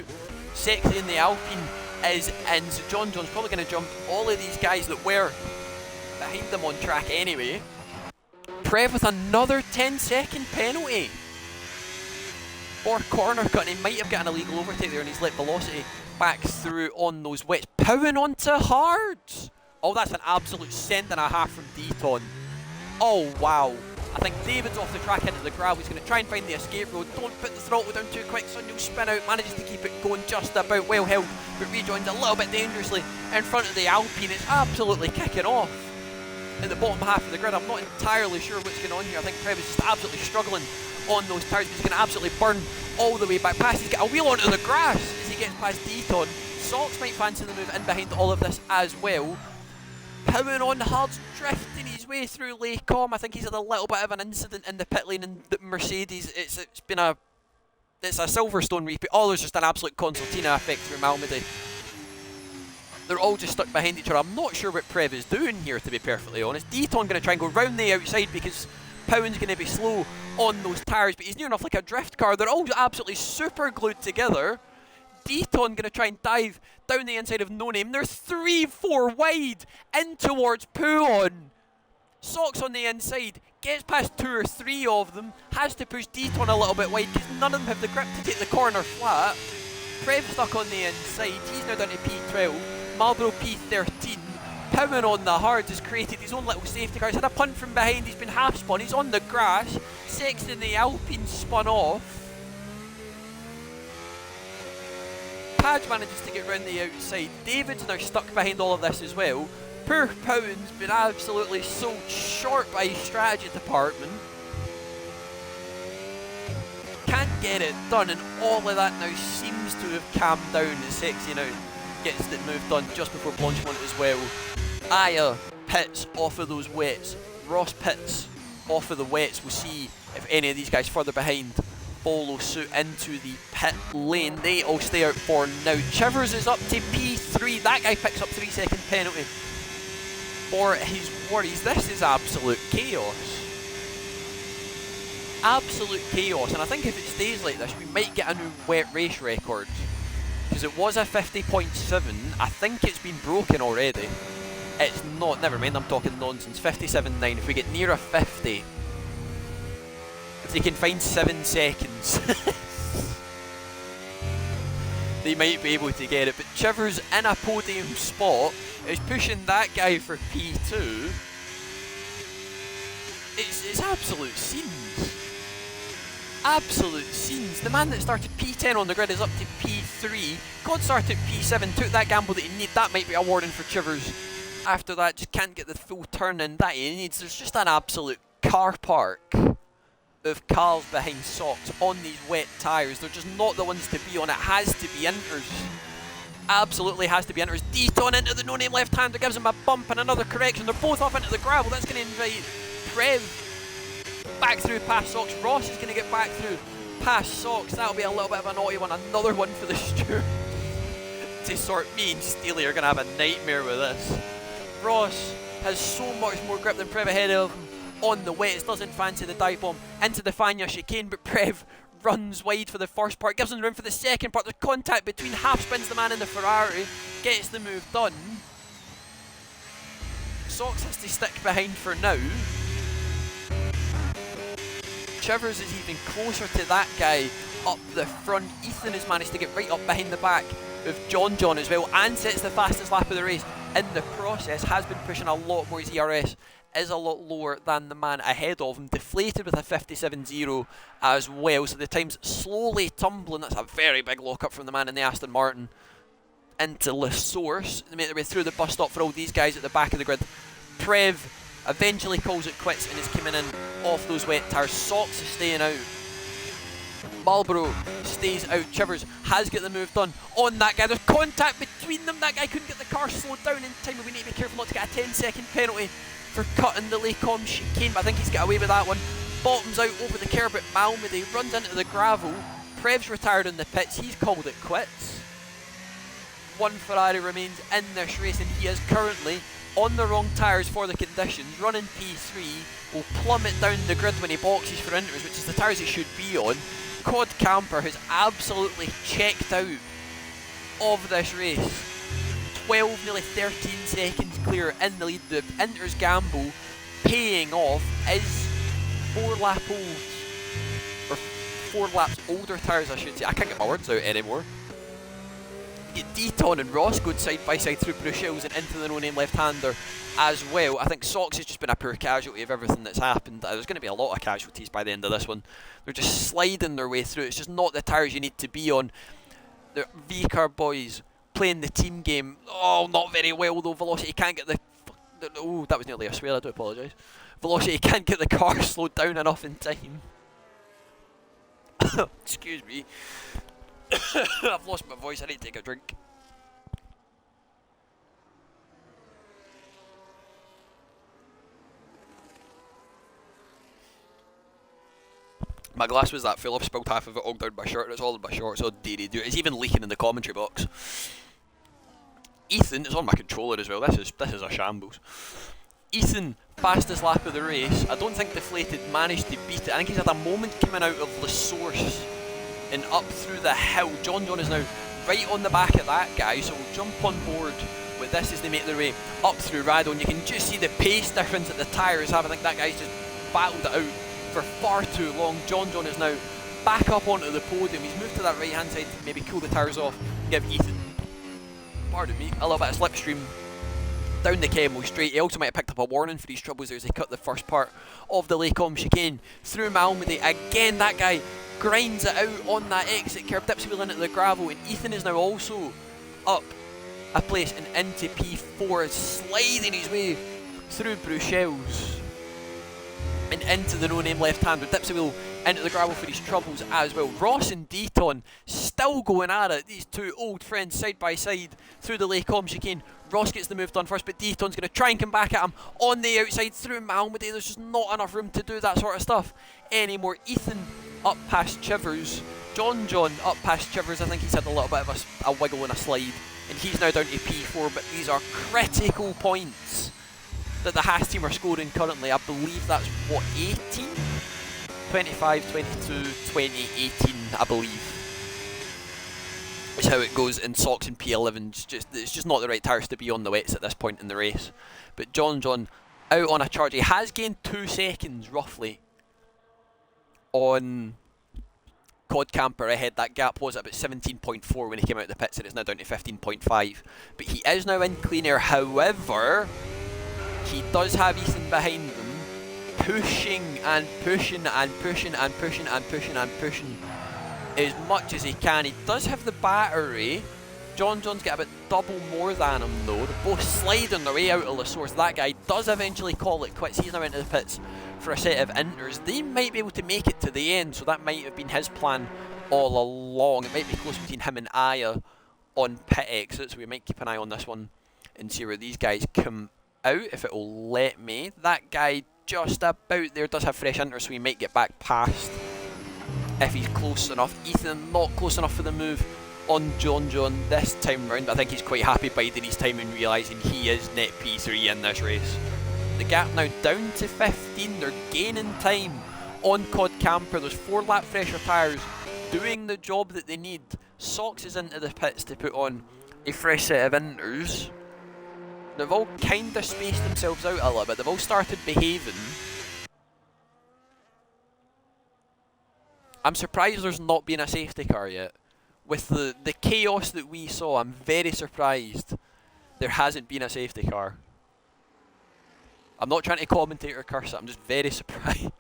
Sexy in the Alpine is in. So John's probably going to jump all of these guys that were behind them on track anyway. Prev with another 10-second penalty for corner cut, and he might have got an illegal overtake there, and he's let velocity back through on those wets. Powing onto hards. Oh, that's an absolute cent and a half from Deaton. Oh, wow. I think David's off the track into the gravel. He's going to try and find the escape road. Don't put the throttle down too quick, son. You'll spin out. Manages to keep it going just about well held, but rejoins a little bit dangerously in front of the Alpine. It's absolutely kicking off in the bottom half of the grid. I'm not entirely sure what's going on here. I think Prev is just absolutely struggling on those tyres. He's going to absolutely burn all the way back past. He's got a wheel onto the grass as he gets past Deaton. Socks might fancy the move in behind all of this as well. Powing on hards, drifting his way through Lacombe. I think he's had a little bit of an incident in the pit lane in the Mercedes. It's a Silverstone repeat. Oh, there's just an absolute concertina effect through Malmedy. They're all just stuck behind each other. I'm not sure what Prev is doing here, to be perfectly honest. Deaton going to try and go round the outside because Powen's going to be slow on those tyres, but he's near enough like a drift car. They're all absolutely super glued together. Deaton going to try and dive down the inside of No Name. They're 3-4 wide in towards Puon. Socks on the inside, gets past 2 or 3 of them, has to push Deaton a little bit wide because none of them have the grip to take the corner flat. Prev stuck on the inside, he's now down to P12, Marlboro P13. Powen on the hards has created his own little safety car. He's had a punt from behind, he's been half spun, he's on the grass. Sexton in the Alpine spun off. Padge manages to get round the outside. David's now stuck behind all of this as well. Poor Pound's been absolutely sold short by his strategy department. Can't get it done, and all of that now seems to have calmed down as Sexy now gets the move done just before Blanchimont as well. Aya pits off of those wets. Ross pits off of the wets. We'll see if any of these guys further behind follow suit into the pit lane. They all stay out for now. Chivers is up to P3. That guy picks up 3-second penalty for his worries. This is absolute chaos. Absolute chaos, and I think if it stays like this we might get a new wet race record, because it was a 50.7. I think it's been broken already. It's not, never mind, I'm talking nonsense. 57.9. If we get near a 50, if they can find 7 seconds they might be able to get it. But Chivers in a podium spot is pushing that guy for P2. It's absolute scenes. Absolute scenes. The man that started P10 on the grid is up to P3. God started P7, took that gamble that he needed. That might be a warning for Chivers. After that, just can't get the full turn in that he needs. There's just an absolute car park of cars behind Socks on these wet tyres. They're just not the ones to be on. It has to be Inters. Absolutely has to be Inters. Deton into the no-name left-hander, gives him a bump and another correction. They're both off into the gravel. That's going to invite Trev back through past Socks. Ross is going to get back through past Socks. That'll be a little bit of a naughty one. Another one for the Stewart to sort. Me and Steely are going to have a nightmare with this. Ross has so much more grip than Prev ahead of him on the wets. Doesn't fancy the dive bomb into the Fanya chicane, but Prev runs wide for the first part, gives him room for the second part. There's contact between half spins the man in the Ferrari, gets the move done. Socks has to stick behind for now. Chivers is even closer to that guy up the front. Ethan has managed to get right up behind the back of John as well, and sets the fastest lap of the race in the process. Has been pushing a lot more. His ERS is a lot lower than the man ahead of him, deflated with a 57.0 as well, so the time's slowly tumbling. That's a very big lock-up from the man in the Aston Martin into La Source. They make their way through the bus stop for all these guys at the back of the grid. Prev eventually calls it quits and is coming in off those wet tyres. Socks is staying out. Marlboro stays out. Chivers has got the move done on that guy. There's contact between them. That guy couldn't get the car slowed down in time, but we need to be careful not to get a 10-second penalty for cutting the Lecom chicane, but I think he's got away with that one. Bottoms out over the curb at Malmedy, runs into the gravel. Prev's retired in the pits, he's called it quits. One Ferrari remains in this race, and he is currently on the wrong tyres for the conditions. Running P3, will plummet down the grid when he boxes for Inters, which is the tyres he should be on. Codcamper has absolutely checked out of this race. 12, nearly 13 seconds clear in the lead. The Inters gamble paying off. Is 4 laps older tyres, I should say. I can't get my words out anymore. You get Deton and Ross going side by side through Bruchelles and into the no-name left-hander as well. I think Socks has just been a poor casualty of everything that's happened. There's going to be a lot of casualties by the end of this one. They're just sliding their way through. It's just not the tyres you need to be on. The V-Car boys playing the team game. Oh, not very well though. Velocity can't get the... Oh, that was nearly a swear, I do apologise. Velocity can't get the car slowed down enough in time. Excuse me. I've lost my voice, I need to take a drink. My glass was that full, I've spilled half of it all down my shirt, and it's all in my shorts, so dare do it. It's even leaking in the commentary box. Ethan is on my controller as well. This is a shambles. Ethan, fastest lap of the race. I don't think Deflated managed to beat it. I think he's had a moment coming out of La Source and up through the hill. John is now right on the back of that guy, so we'll jump on board with this as they make their way up through Radon. You can just see the pace difference that the tyres have. I think that guy's just battled it out for far too long. John is now back up onto the podium. He's moved to that right hand side to maybe cool the tyres off and give Ethan, pardon me, a little bit of slipstream down the Kemmel straight. He also might have picked up a warning for these troubles as they cut the first part of the Lecom chicane through Malmedy. Again, that guy grinds it out on that exit curb, dips wheel into the gravel, and Ethan is now also up a place and into P4, sliding his way through Bruxelles and into the no-name left-hander, dips a wheel into the gravel for his troubles as well. Ross and Deaton still going at it, these two old friends side by side through the Lacombe chicane. Ross gets the move done first, but Deaton's going to try and come back at him on the outside through Malmedy. There's just not enough room to do that sort of stuff anymore. Ethan up past Chivers, John up past Chivers. I think he's had a little bit of a wiggle and a slide, and he's now down to P4, but these are critical points that the Haas team are scoring currently. I believe that's, what, 18? 25, 22, 20, 18, I believe. Is how it goes in Socks and P11. It's just not the right tyres to be on the wets at this point in the race. But John out on a charge. He has gained 2 seconds, roughly, on Codcamper ahead. That gap was about 17.4 when he came out of the pits, and it's now down to 15.5. But he is now in clean air. However, he does have Ethan behind them, pushing and pushing and pushing and pushing and pushing and pushing as much as he can. He does have the battery. John's got about double more than him though. They're both sliding their way out of the source. That guy does eventually call it quits. He's now into the pits for a set of inters. They might be able to make it to the end, so that might have been his plan all along. It might be close between him and Aya on pit exits, so we might keep an eye on this one and see where these guys come out, if it will let me. That guy just about there does have fresh inters, so he might get back past if he's close enough. Ethan not close enough for the move on John this time round, but I think he's quite happy biding his time and realising he is net P3 in this race. The gap now down to 15, they're gaining time on Codcamper. There's 4 lap fresher tyres doing the job that they need. Socks is into the pits to put on a fresh set of inters. They've all kind of spaced themselves out a little bit. They've all started behaving. I'm surprised there's not been a safety car yet. With the chaos that we saw, I'm very surprised there hasn't been a safety car. I'm not trying to commentate or curse it, I'm just very surprised.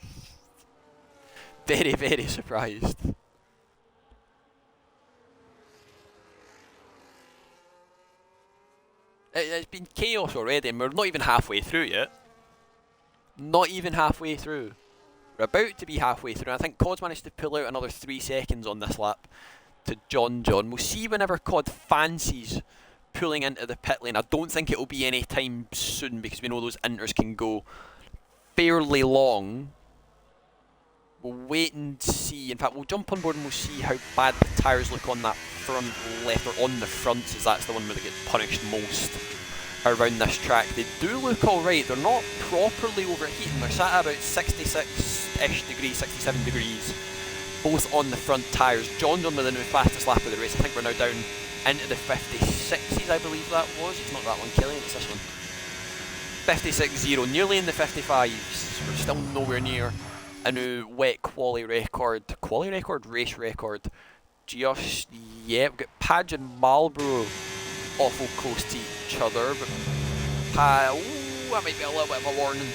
Very, very surprised. It's been chaos already, and we're not even halfway through yet. Not even halfway through. We're about to be halfway through. I think Cod's managed to pull out another 3 seconds on this lap to John. We'll see whenever Cod fancies pulling into the pit lane. I don't think it will be any time soon, because we know those inters can go fairly long. We'll wait and see. In fact, we'll jump on board and we'll see how bad the tyres look on that front left, or on the fronts, as that's the one where they get punished most around this track. They do look alright. They're not properly overheating. They're sat at about 66-ish degrees, 67 degrees, both on the front tyres. John's on with the new fastest lap of the race. I think we're now down into the 56s, I believe that was. It's not that one, Killian, it's this one. 56.0, nearly in the 55s. We're still nowhere near a new wet race record. Just, yeah, we've got Padge and Marlborough awful close to each other, but that might be a little bit of a warning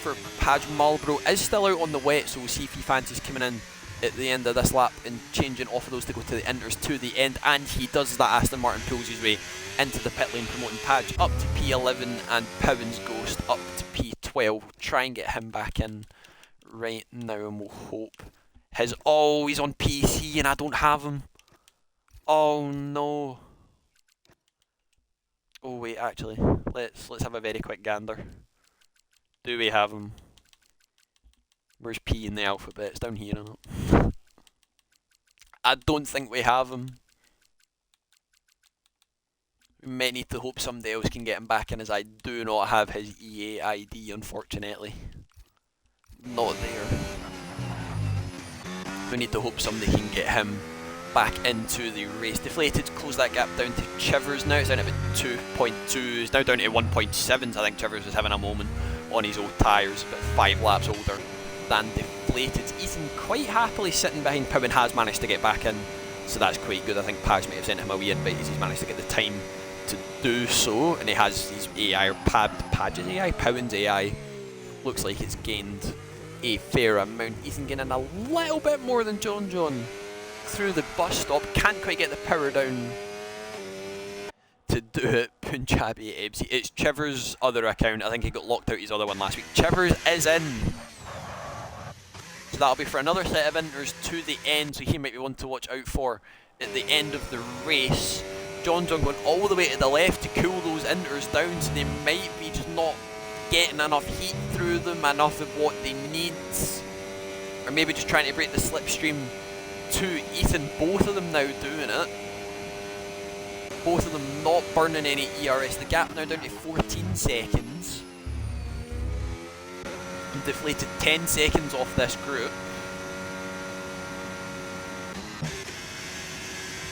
for Padge. Marlborough is still out on the wet, so we'll see if he fancies coming in at the end of this lap and changing off of those to go to the inters to the end, and he does that. Aston Martin pulls his way into the pit lane, promoting Padge up to P11 and Powen's Ghost up to P12. Try and get him back in right now, and we'll hope he's on PC and I don't have him. Oh no. Oh wait, actually, let's have a very quick gander. Do we have him? Where's P in the alphabet? It's down here, isn't it? I don't think we have him. We may need to hope somebody else can get him back in, as I do not have his EA ID, unfortunately. Not there. We need to hope somebody can get him back into the race. Deflated, close that gap down to Chivers now. It's down at about 2.2. It's now down to 1.7. I think Chivers was having a moment on his old tyres, about 5 laps older than Deflated. Ethan quite happily sitting behind Powen has managed to get back in, so that's quite good. I think Padge may have sent him a wee invite, as he's managed to get the time to do so, and he has his AI, or Padge's AI, Powen's AI, looks like it's gained a fair amount. Ethan getting a little bit more than John through the bus stop. Can't quite get the power down to do it. Punjabi Ebsy. It's Chiver's other account. I think he got locked out his other one last week. Chiver's is in. So that'll be for another set of inters to the end. So he might be one to watch out for at the end of the race. John going all the way to the left to cool those inters down. So they might be just not getting enough heat through them, enough of what they need. Or maybe just trying to break the slipstream to Ethan. Both of them now doing it. Both of them not burning any ERS. The gap now down to 14 seconds. Deflated 10 seconds off this group.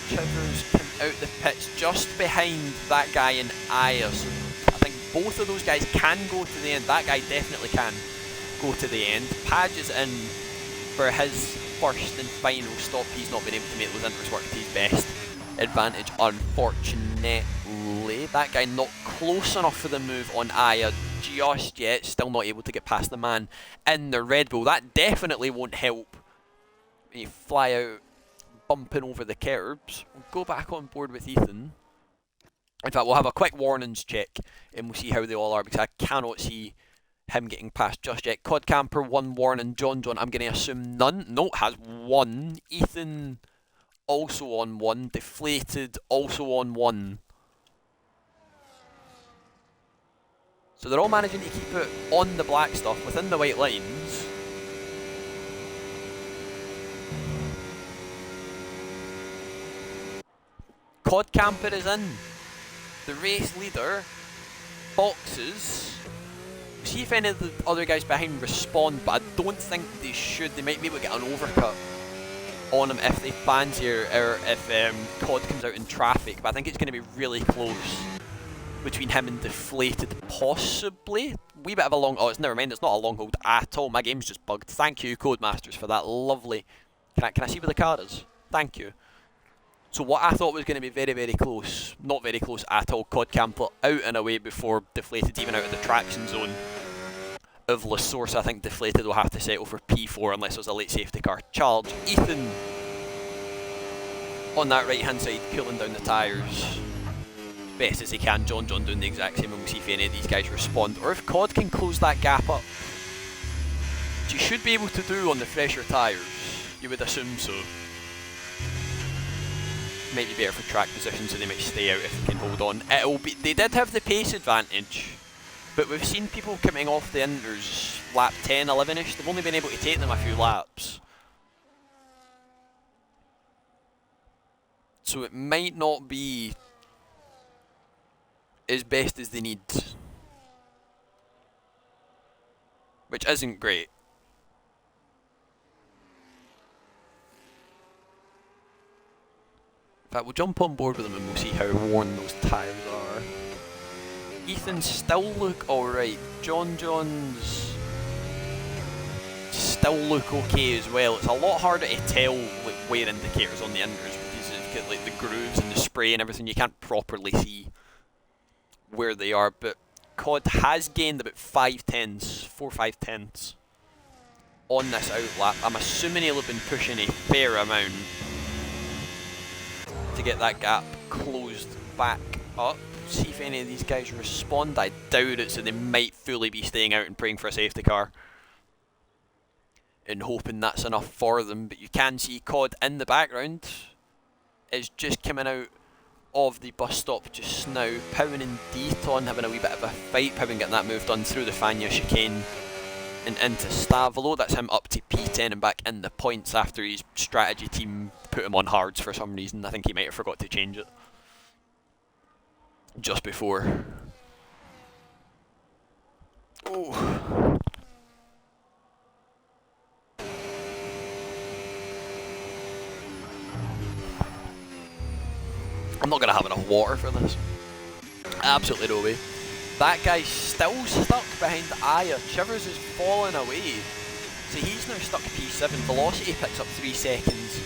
Chivers come out the pits just behind that guy in Aya. So I think both of those guys can go to the end. That guy definitely can go to the end. Padge is in for his first and final stop. He's not been able to make those inters work to his best advantage, unfortunately. That guy not close enough for the move on Aya just yet. Still not able to get past the man in the Red Bull. That definitely won't help when you fly out bumping over the curbs. We'll go back on board with Ethan. In fact, we'll have a quick warnings check and we'll see how they all are, because I cannot see him getting past just yet. Codcamper, 1 warning. John, I'm going to assume none. No, has 1. Ethan also on 1. Deflated, also on 1. So they're all managing to keep it on the black stuff, within the white lines. Codcamper is in. The race leader. Boxes. We'll see if any of the other guys behind respond, but I don't think they should. They might be able to get an overcut on him if they fancy or if Cod comes out in traffic, but I think it's going to be really close between him and Deflated, possibly. Wee bit of a long... Oh, it's never mind, it's not a long hold at all. My game's just bugged. Thank you, Codemasters, for that lovely... Can I see where the car is? Thank you. So what I thought was going to be very, very close, not very close at all. Codcamper out and away before Deflated, even out of the traction zone of La Source. I think Deflated will have to settle for P4 unless there's a late safety car charge. Ethan on that right hand side, cooling down the tyres best as he can. John doing the exact same, and we'll see if any of these guys respond, or if Cod can close that gap up, which you should be able to do on the fresher tyres. You would assume so. Might be better for track position, so they might stay out if they can hold on. It'll be. They did have the pace advantage, but we've seen people coming off the inters lap 10, 11ish. They've only been able to take them a few laps, so it might not be as best as they need, which isn't great. In fact, we'll jump on board with them and we'll see how worn those tyres are. Ethan still look alright. John's still look okay as well. It's a lot harder to tell like wear indicators on the inters because you've got like the grooves and the spray and everything. You can't properly see where they are, but Cod has gained about 4 or 5 tenths on this outlap. I'm assuming he'll have been pushing a fair amount to get that gap closed back up. See if any of these guys respond. I doubt it, so they might fully be staying out and praying for a safety car and hoping that's enough for them. But you can see Cod in the background is just coming out of the bus stop just now. Powen and Deton having a wee bit of a fight. Powen getting that move done through the Fania chicane and into Stavolo. That's him up to P10 and back in the points after his strategy team put him on hards for some reason. I think he might have forgot to change it just before. Oh. I'm not going to have enough water for this. Absolutely no way. That guy's still stuck behind Aya. Chivers is falling away. So he's now stuck P7. Velocity picks up 3 seconds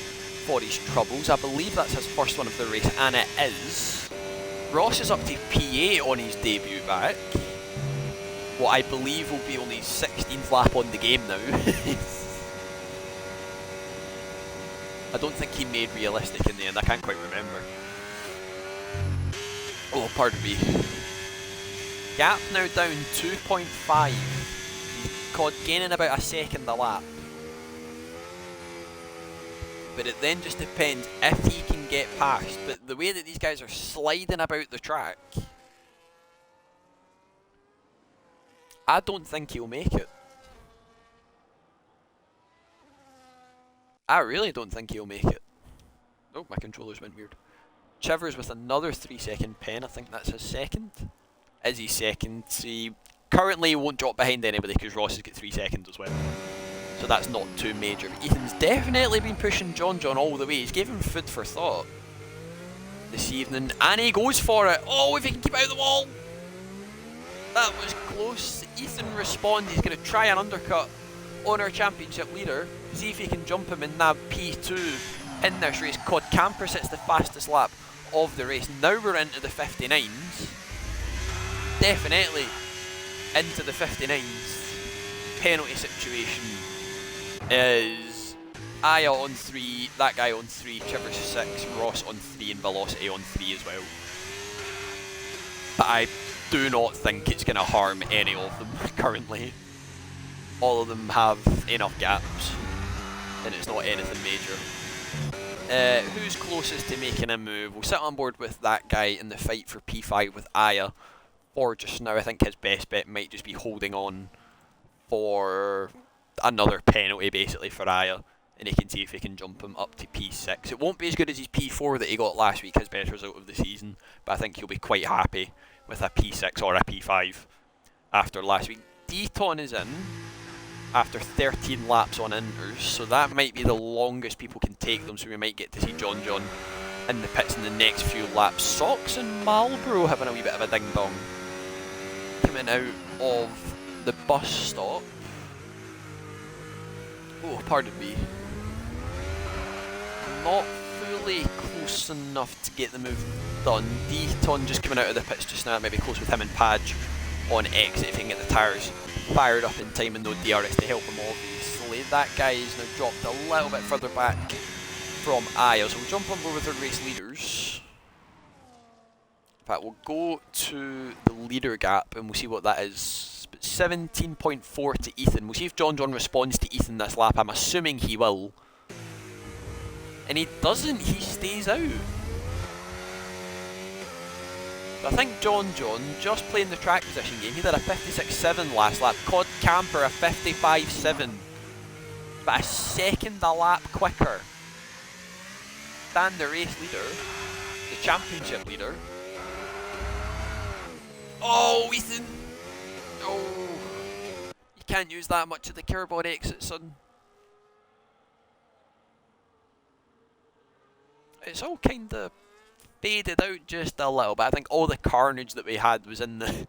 for his troubles. I believe that's his first one of the race, and it is. Ross is up to P8 on his debut back. what I believe will be only 16th lap on the game now. I don't think he made realistic in the end, I can't quite remember. Oh, pardon me. Gap now down 2.5. Cod gaining about a second a lap. But it then just depends if he can get past. But the way that these guys are sliding about the track, I don't think he'll make it. I really don't think he'll make it. Oh, my controllers went weird. Chivers with another 3-second pen. I think that's his second. Is he second? He currently won't drop behind anybody because Ross has got 3 seconds as well. So that's not too major. But Ethan's definitely been pushing John all the way. He's given food for thought this evening. And he goes for it. Oh, if he can keep out of the wall. That was close. Ethan responds. He's going to try an undercut on our championship leader. See if he can jump him in that P2 in this race. Codcamper sets the fastest lap of the race. Now we're into the 59s. Definitely into the 59s. Penalty situation is Aya on 3, that guy on 3, Chivers 6, Ross on 3 and Velocity on 3 as well. But I do not think it's going to harm any of them currently. All of them have enough gaps and it's not anything major. Who's closest to making a move? We'll sit on board with that guy in the fight for P5 with Aya. Or just now, I think his best bet might just be holding on for another penalty basically for Aya. And he can see if he can jump him up to P6. It won't be as good as his P4 that he got last week, his best result of the season. But I think he'll be quite happy with a P6 or a P5 after last week. Deton is in after 13 laps on inters, so that might be the longest people can take them, so we might get to see John in the pits in the next few laps. Socks and Marlboro having a wee bit of a ding dong coming out of the bus stop. Oh, pardon me. Not fully close enough to get the move done. Deton just coming out of the pits just now, maybe close with him and Padge on exit if he can get the tyres fired up in time and no DRS to help him obviously. That guy is now dropped a little bit further back from Aya, so we'll jump on board with our race leaders. In fact, we'll go to the leader gap and we'll see what that is. 17.4 to Ethan. We'll see if John responds to Ethan this lap. I'm assuming he will. And he doesn't, he stays out. So I think John just playing the track position game, he did a 56.7 last lap. Codcamper a 55.7. But a second a lap quicker than the race leader, the championship leader. Oh, Ethan! Oh, you can't use that much of the curb on exit, son. It's all kind of faded out just a little bit. I think all the carnage that we had was in the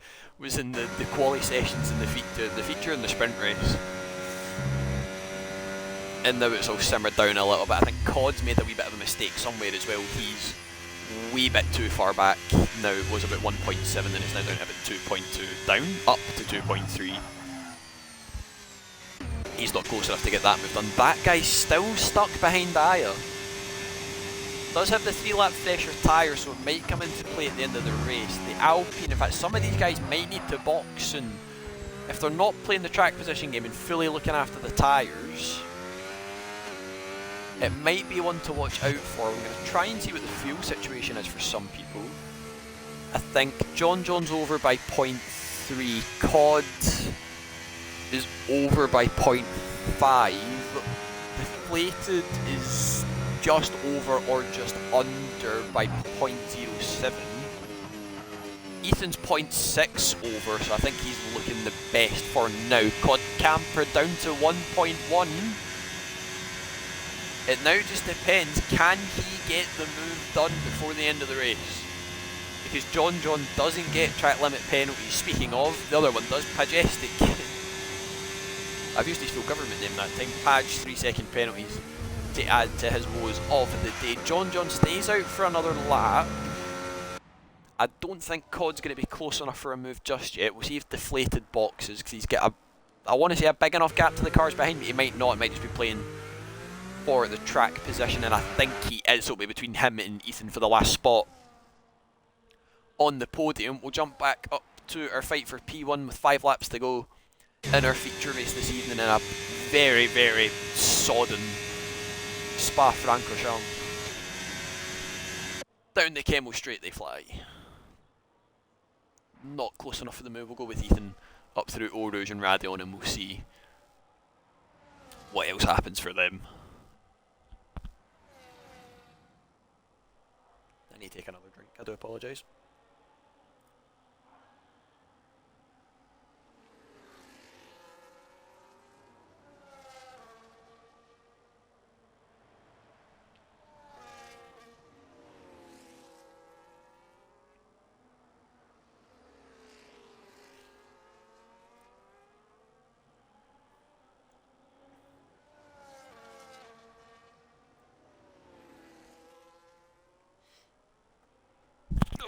quali sessions in the feature and the sprint race. And now it's all simmered down a little bit. I think Cod's made a wee bit of a mistake somewhere as well. He's a wee bit too far back. Now it was about 1.7 and it's now down to about 2.2. Down, up to 2.3. He's not close enough to get that move done. That guy's still stuck behind Aya. Does have the 3-lap fresher tyre, so it might come into play at the end of the race. The Alpine, in fact, some of these guys might need to box, and if they're not playing the track position game and fully looking after the tyres, it might be one to watch out for. We're going to try and see what the fuel situation is for some people. I think John's over by 0.3. Cod is over by 0.5. Deflated is just over or just under by 0.07. Ethan's 0.6 over, so I think he's looking the best for now. Codcamper down to 1.1. It now just depends, can he get the move done before the end of the race? Because John doesn't get track limit penalties. Speaking of, the other one does, Pagestic. I've used his full government name that time. Padge 3-second penalties to add to his woes of the day. John stays out for another lap. I don't think Cod's going to be close enough for a move just yet. We'll see if deflated boxes, because he's got I want to say a big enough gap to the cars behind me. He might not, he might just be playing for the track position, and I think he is. So it'll be between him and Ethan for the last spot on the podium. We'll jump back up to our fight for P1 with 5 laps to go in our feature race this evening in a very, very sodden Spa-Francorchamps. Down the Camel Straight they fly. Not close enough for the move. We'll go with Ethan up through Eau Rouge and Radion, and we'll see what else happens for them. I need to take another drink. I do apologise.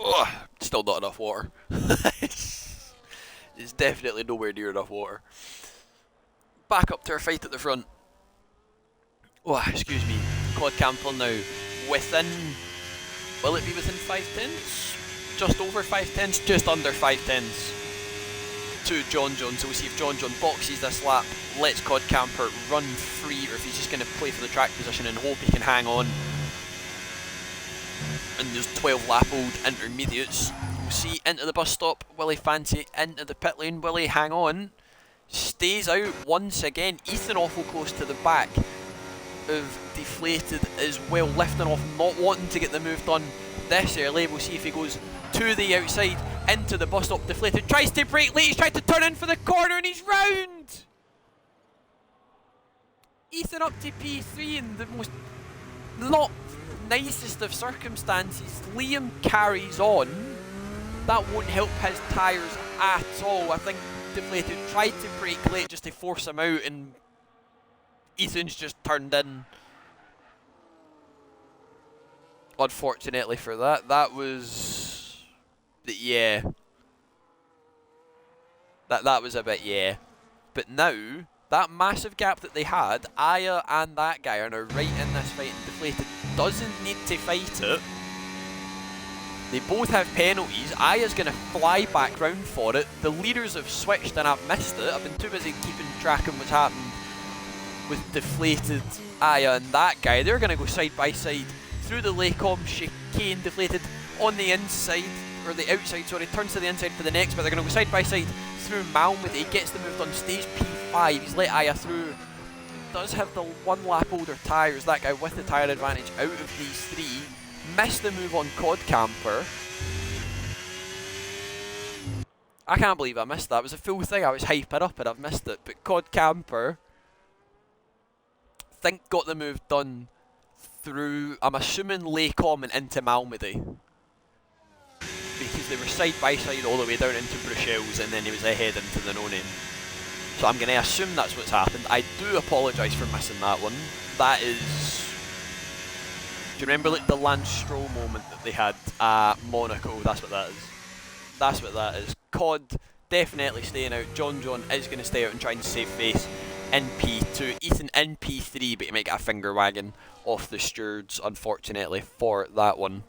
Oh, still not enough water. It's definitely nowhere near enough water. Back up to our fight at the front. Oh, excuse me. Codcamper now within... Will it be within 5/10? Just over 5/10? Just under 5/10 to John. So we'll see if John boxes this lap, lets Codcamper run free, or if he's just going to play for the track position and hope he can hang on. And there's 12 lap old intermediates. We'll see into the bus stop. Will he fancy into the pit lane? Will he hang on? Stays out once again. Ethan awful close to the back of deflated as well, lifting off, not wanting to get the move done this early. We'll see if he goes to the outside, into the bus stop. Deflated tries to brake late, he's trying to turn in for the corner, and he's round! Ethan up to P3 in the most not nicest of circumstances. Liam carries on. That won't help his tyres at all. I think Deflated tried to brake late just to force him out, and Ethan's just turned in. Unfortunately for that. That was... yeah. That was a bit, yeah. But now, that massive gap that they had, Aya and that guy are now right in this fight, and Deflated doesn't need to fight it. They both have penalties. Aya's going to fly back round for it. The leaders have switched and I've missed it. I've been too busy keeping track of what's happened with Deflated, Aya and that guy. They're going to go side by side through the Lecom chicane. Deflated on the inside, or the outside, sorry, turns to the inside for the next, but they're going to go side by side through Malmedy. He gets the move done, stays P5. He's let Aya through. Does have the 1 lap older tyres, that guy with the tyre advantage out of these 3. Missed the move on Codcamper. I can't believe I missed that. It was a full thing. I was hyping up and I've missed it. But Codcamper, I think, got the move done through, I'm assuming, Lecom and into Malmedy. Because they were side by side all the way down into Bruxelles, and then he was ahead into the no-name. So I'm going to assume that's what's happened. I do apologise for missing that one. That is... Do you remember like the Lance Stroll moment that they had at Monaco? That's what that is. That's what that is. Cod definitely staying out. John is going to stay out and try and save face in P2. Ethan in P3, but he might get a finger wagging off the stewards, unfortunately, for that one.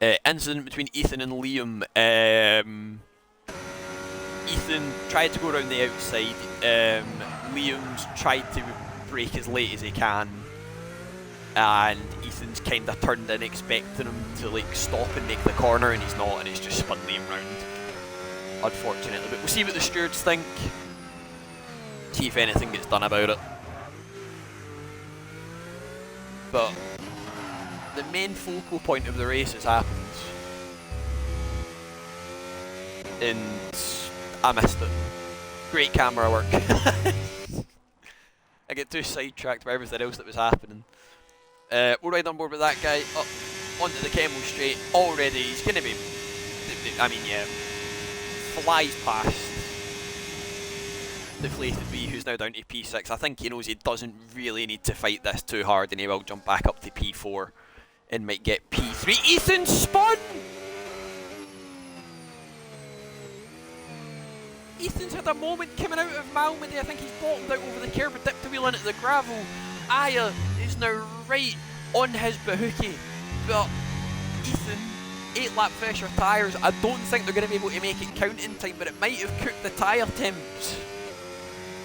Incident between Ethan and Liam. Ethan tried to go around the outside. Liam's tried to brake as late as he can. And Ethan's kind of turned in expecting him to like stop and make the corner, and he's not, and he's just spun Liam round, unfortunately. But we'll see what the stewards think, see if anything gets done about it. But the main focal point of the race has happened, and I missed it. Great camera work. I get too sidetracked by everything else that was happening. We'll ride on board with that guy up onto the Camel Straight. Already he's going to be, I mean, yeah, flies past Deflated B, who's now down to P6. I think he knows he doesn't really need to fight this too hard, and he will jump back up to P4 and might get P3. Ethan spun! Ethan's had a moment coming out of Malmedy. I think he's bottomed out over the curb and dipped the wheel into the gravel. Aya is now right on his bahookie. But Ethan, 8-lap fresher tyres. I don't think they're going to be able to make it count in time, but it might have cooked the tyre temps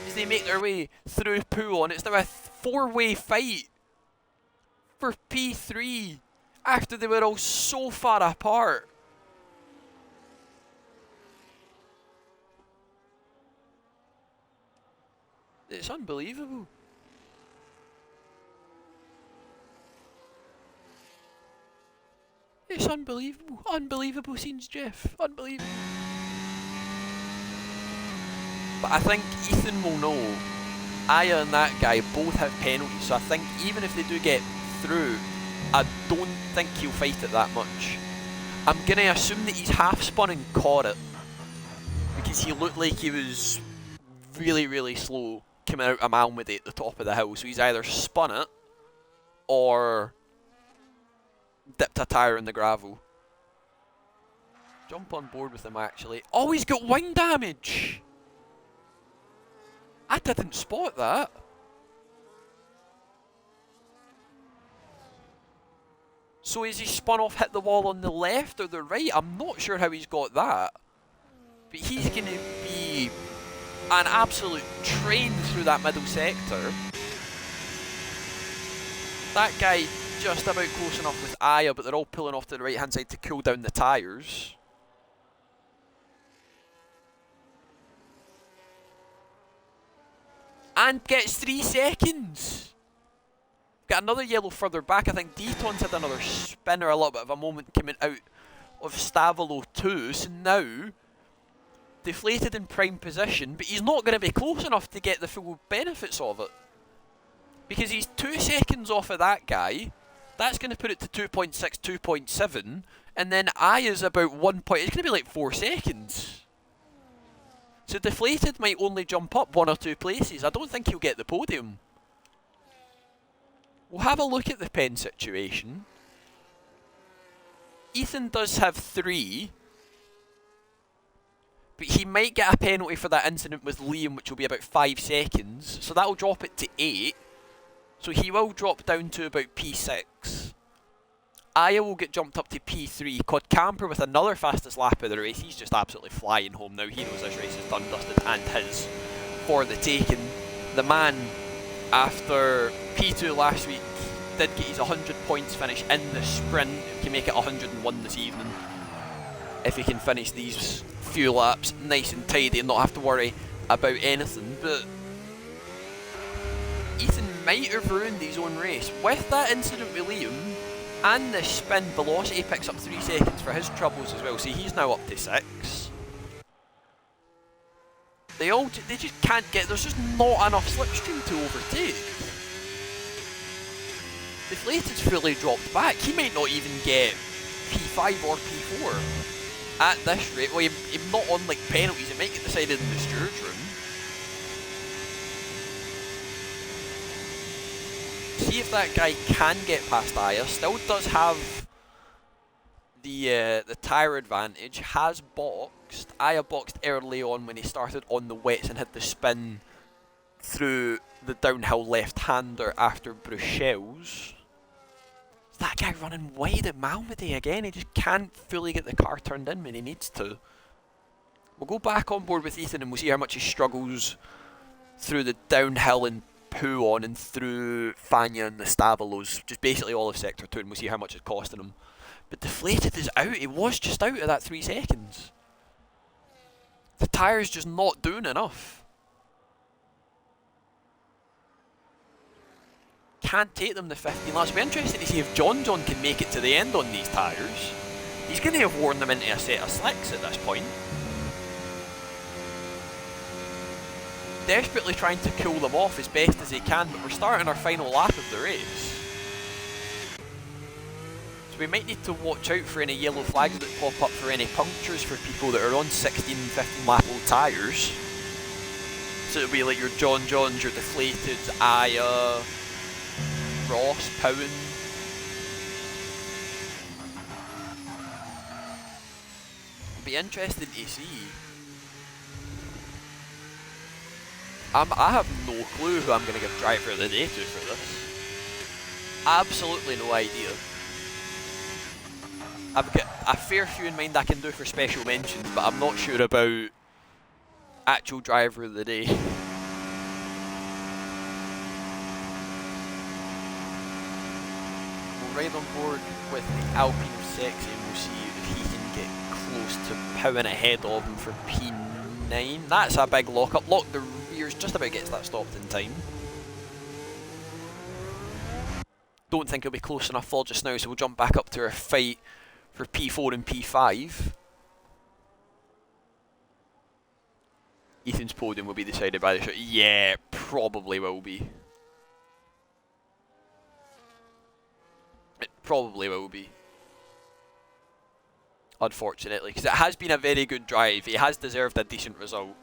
as they make their way through Pouon. It's now a 4-way fight for P3 after they were all so far apart. It's unbelievable. It's unbelievable. Unbelievable scenes, Jeff. Unbelievable. But I think Ethan will know Aya and that guy both have penalties, so I think even if they do get through, I don't think he'll fight it that much. I'm going to assume that he's half spun and caught it, because he looked like he was really, really slow coming out of Malmedy at the top of the hill, so he's either spun it or dipped a tyre in the gravel. Jump on board with him actually. Oh, he's got wing damage! I didn't spot that. So is he spun off, hit the wall on the left or the right? I'm not sure how he's got that. But he's going to be an absolute train through that middle sector. That guy just about close enough with Aya, but they're all pulling off to the right hand side to cool down the tyres. And gets 3 seconds. Got another yellow further back. I think Deton's had another spinner, a little bit of a moment coming out of Stavolo too. So now, deflated in prime position, but he's not going to be close enough to get the full benefits of it. Because he's 2 seconds off of that guy. That's going to put it to 2.6, 2.7. And then Aya's about 1 point. It's going to be like 4 seconds. So deflated might only jump up 1 or 2 places. I don't think he'll get the podium. We'll have a look at the pen situation. Ethan does have 3. But he might get a penalty for that incident with Liam, which will be about 5 seconds. So that'll drop it to 8. So he will drop down to about P6. Aya will get jumped up to P3. Codcamper with another fastest lap of the race. He's just absolutely flying home now. He knows this race is done, dusted, and his for the taking. The man, after P2 last week, did get his 100 points finish in the sprint. He can make it 101 this evening if he can finish these few laps nice and tidy and not have to worry about anything. But Ethan might have ruined his own race. With that incident with Liam and the spin, Velocity picks up 3 seconds for his troubles as well. See, he's now up to 6. They just can't get, there's just not enough slipstream to overtake. Deflated's fully dropped back. He might not even get P5 or P4 at this rate. Well, he's not on like penalties, it might get decided in the stewards room. See if that guy can get past Aya. Still does have the tyre advantage. Has boxed. Aya boxed early on when he started on the wets and had the spin through the downhill left-hander after Bruxelles. Is that guy running wide at Malmedy again? He just can't fully get the car turned in when he needs to. We'll go back on board with Ethan and we'll see how much he struggles through the downhill and Pouon and through Fania and the Stavolos, just basically all of Sector 2, and we'll see how much it's costing him. But Deflated is out, he was just out of that 3 seconds. The tyre's just not doing enough. Can't take them the 15 laps. It'll be interesting to see if John can make it to the end on these tyres. He's going to have worn them into a set of slicks at this point. Desperately trying to cool them off as best as he can, but we're starting our final lap of the race. So we might need to watch out for any yellow flags that pop up for any punctures for people that are on 16 and 15 lap old tyres. So it'll be like your Johns, your Deflated, Aya, Ross, Powen. be interesting to see. I have no clue who I'm going to give driver of the day to for this. Absolutely no idea. I've got a fair few in mind I can do for special mentions, but I'm not sure about actual driver of the day. We'll ride on board with the Alpine of Sexy and we'll see if he can get close to powering ahead of him for P9. That's a big lock-up. Lock the rears, just about gets that stopped in time. Don't think he'll be close enough for just now, so we'll jump back up to our fight for P4 and P5. Ethan's podium will be decided by the show. Yeah, probably will be. It probably will be. Unfortunately, because it has been a very good drive. He has deserved a decent result.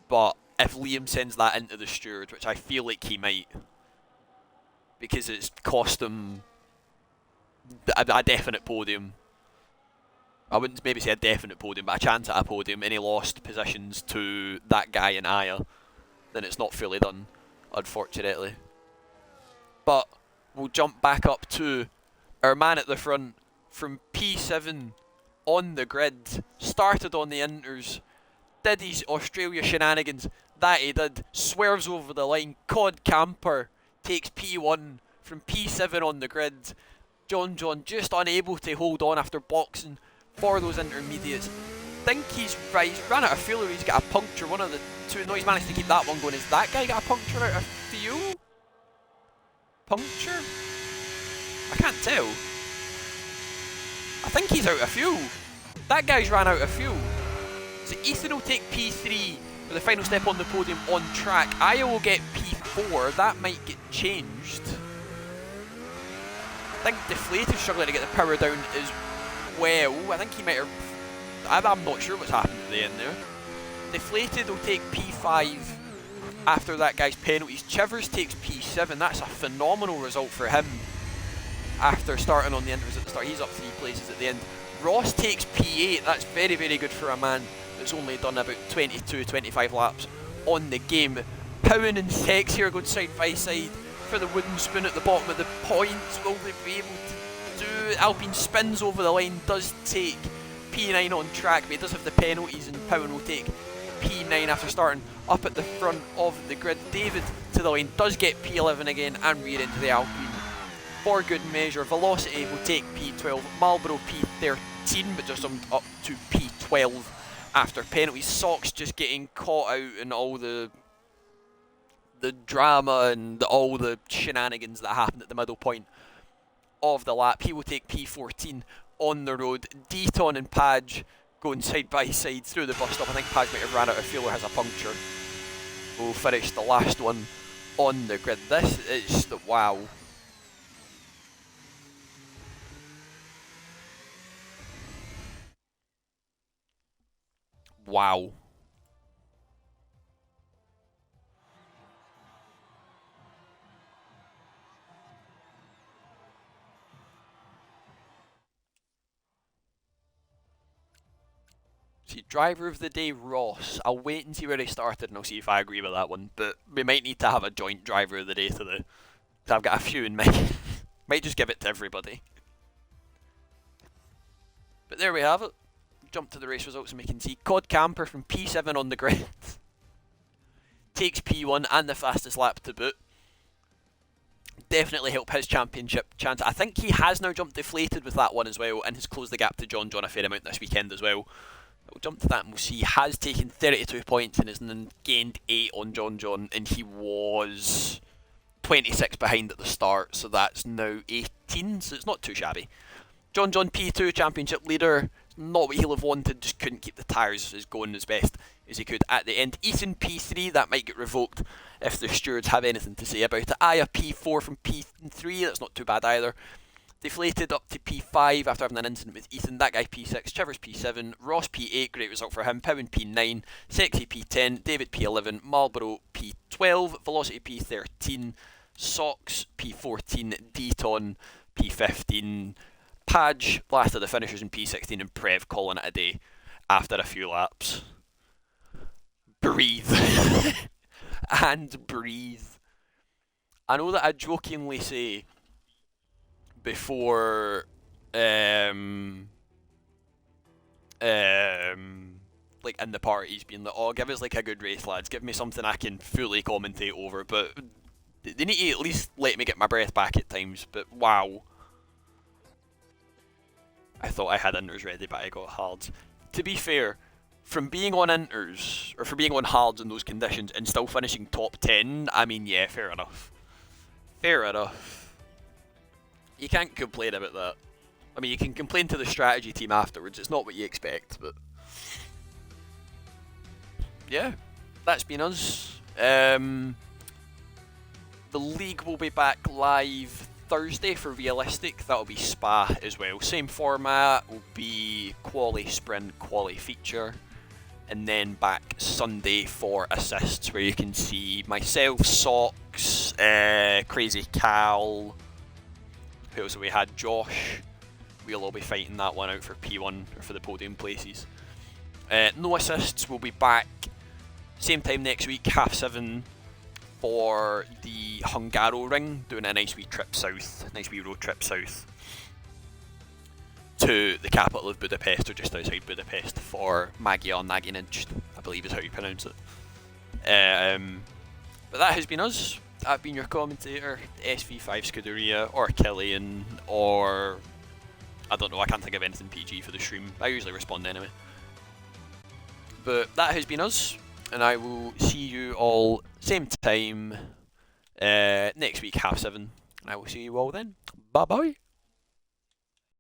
But if Liam sends that into the steward, which I feel like he might, because it's cost him a definite podium. I wouldn't maybe say a definite podium, but a chance at a podium, and he lost positions to that guy in Aya, then it's not fully done, unfortunately. But we'll jump back up to our man at the front from P7 on the grid, started on the inters, did his Australia shenanigans, that he did, swerves over the line, Codcamper takes P1 from P7 on the grid. John just unable to hold on after boxing for those intermediates. Think he's right, he's ran out of fuel or he's got a puncture, one of the two. No, he's managed to keep that one going. Is that guy got a puncture out of fuel? Puncture? I can't tell. I think he's out of fuel. That guy's ran out of fuel. So Ethan will take P3 for the final step on the podium on track. Aya will get P4, that might get changed. I think Deflated struggling to get the power down as well. I think he might have... I'm not sure what's happened at the end there. Deflated will take P5 after that guy's penalties. Chivers takes P7. That's a phenomenal result for him after starting on the inters at the start. He's up 3 places at the end. Ross takes P8. That's very, very good for a man that's only done about 22, 25 laps on the game. Powen and Sex here going side by side for the wooden spoon at the bottom of the points. Will they be able to do? Alpine spins over the line, does take P9 on track, but he does have the penalties, and Powen will take P9 after starting up at the front of the grid. David to the line, does get P11 again and rear into the Alpine for good measure. Velocity will take P12, Marlboro P13, but just up to P12 after penalties. Socks just getting caught out in all the drama and all the shenanigans that happened at the middle point of the lap. He will take P14 on the road. Deaton and Padge going side by side through the bus stop. I think Padge might have ran out of fuel or has a puncture. We'll finish the last one on the grid. This is the wow. Wow. See, driver of the day, Ross. I'll wait and see where he started and I'll see if I agree with that one. But we might need to have a joint driver of the day to the... Because I've got a few in mind. Might just give it to everybody. But there we have it. Jump to the race results and we can see Codcamper from P7 on the grid. Takes P1 and the fastest lap to boot. Definitely help his championship chance. I think he has now jumped Deflated with that one as well and has closed the gap to John a fair amount this weekend as well. We'll jump to that and we'll see. He has taken 32 points and has gained 8 on John, and he was 26 behind at the start, so that's now 18, so it's not too shabby. John P2 championship leader. Not what he'll have wanted, just couldn't keep the tyres as going as best as he could at the end. Ethan P3, that might get revoked if the stewards have anything to say about it. Aya P4 from P3, that's not too bad either. Deflated up to P5 after having an incident with Ethan. That guy P6, Chivers P7, Ross P8, great result for him. Powen P9, Sexy P10, David P11, Marlboro P12, Velocity P13, Socks P14, Deaton P15, Padge, last of the finishers in P16, and Prev calling it a day after a few laps. Breathe. And breathe. I know that I jokingly say before like in the parties being like, oh, give us like a good race, lads, give me something I can fully commentate over, but they need to at least let me get my breath back at times. But wow, I thought I had inters ready, but I got hards. To be fair, from being on inters, or for being on hards in those conditions and still finishing top 10, I mean, yeah, fair enough. Fair enough. You can't complain about that. I mean, you can complain to the strategy team afterwards, it's not what you expect, but yeah, that's been us. The league will be back live Thursday for Realistic. That'll be Spa as well. Same format, will be quali sprint, quali feature, and then back Sunday for assists, where you can see myself, Socks, Crazy Cal, who else have we had? Josh. We'll all be fighting that one out for P1 or for the podium places. No assists will be back same time next week, 7:30 for the Hungaro Ring, doing a nice wee trip south, nice wee road trip south to the capital of Budapest, or just outside Budapest, for Magyar Nagyincs, I believe is how you pronounce it. But that has been us. I've been your commentator, SV5 Scuderia, or Killian, or I don't know, I can't think of anything PG for the stream. I usually respond anyway. But that has been us, and I will see you all same time next week, 7:30, and I will see you all then. Bye bye.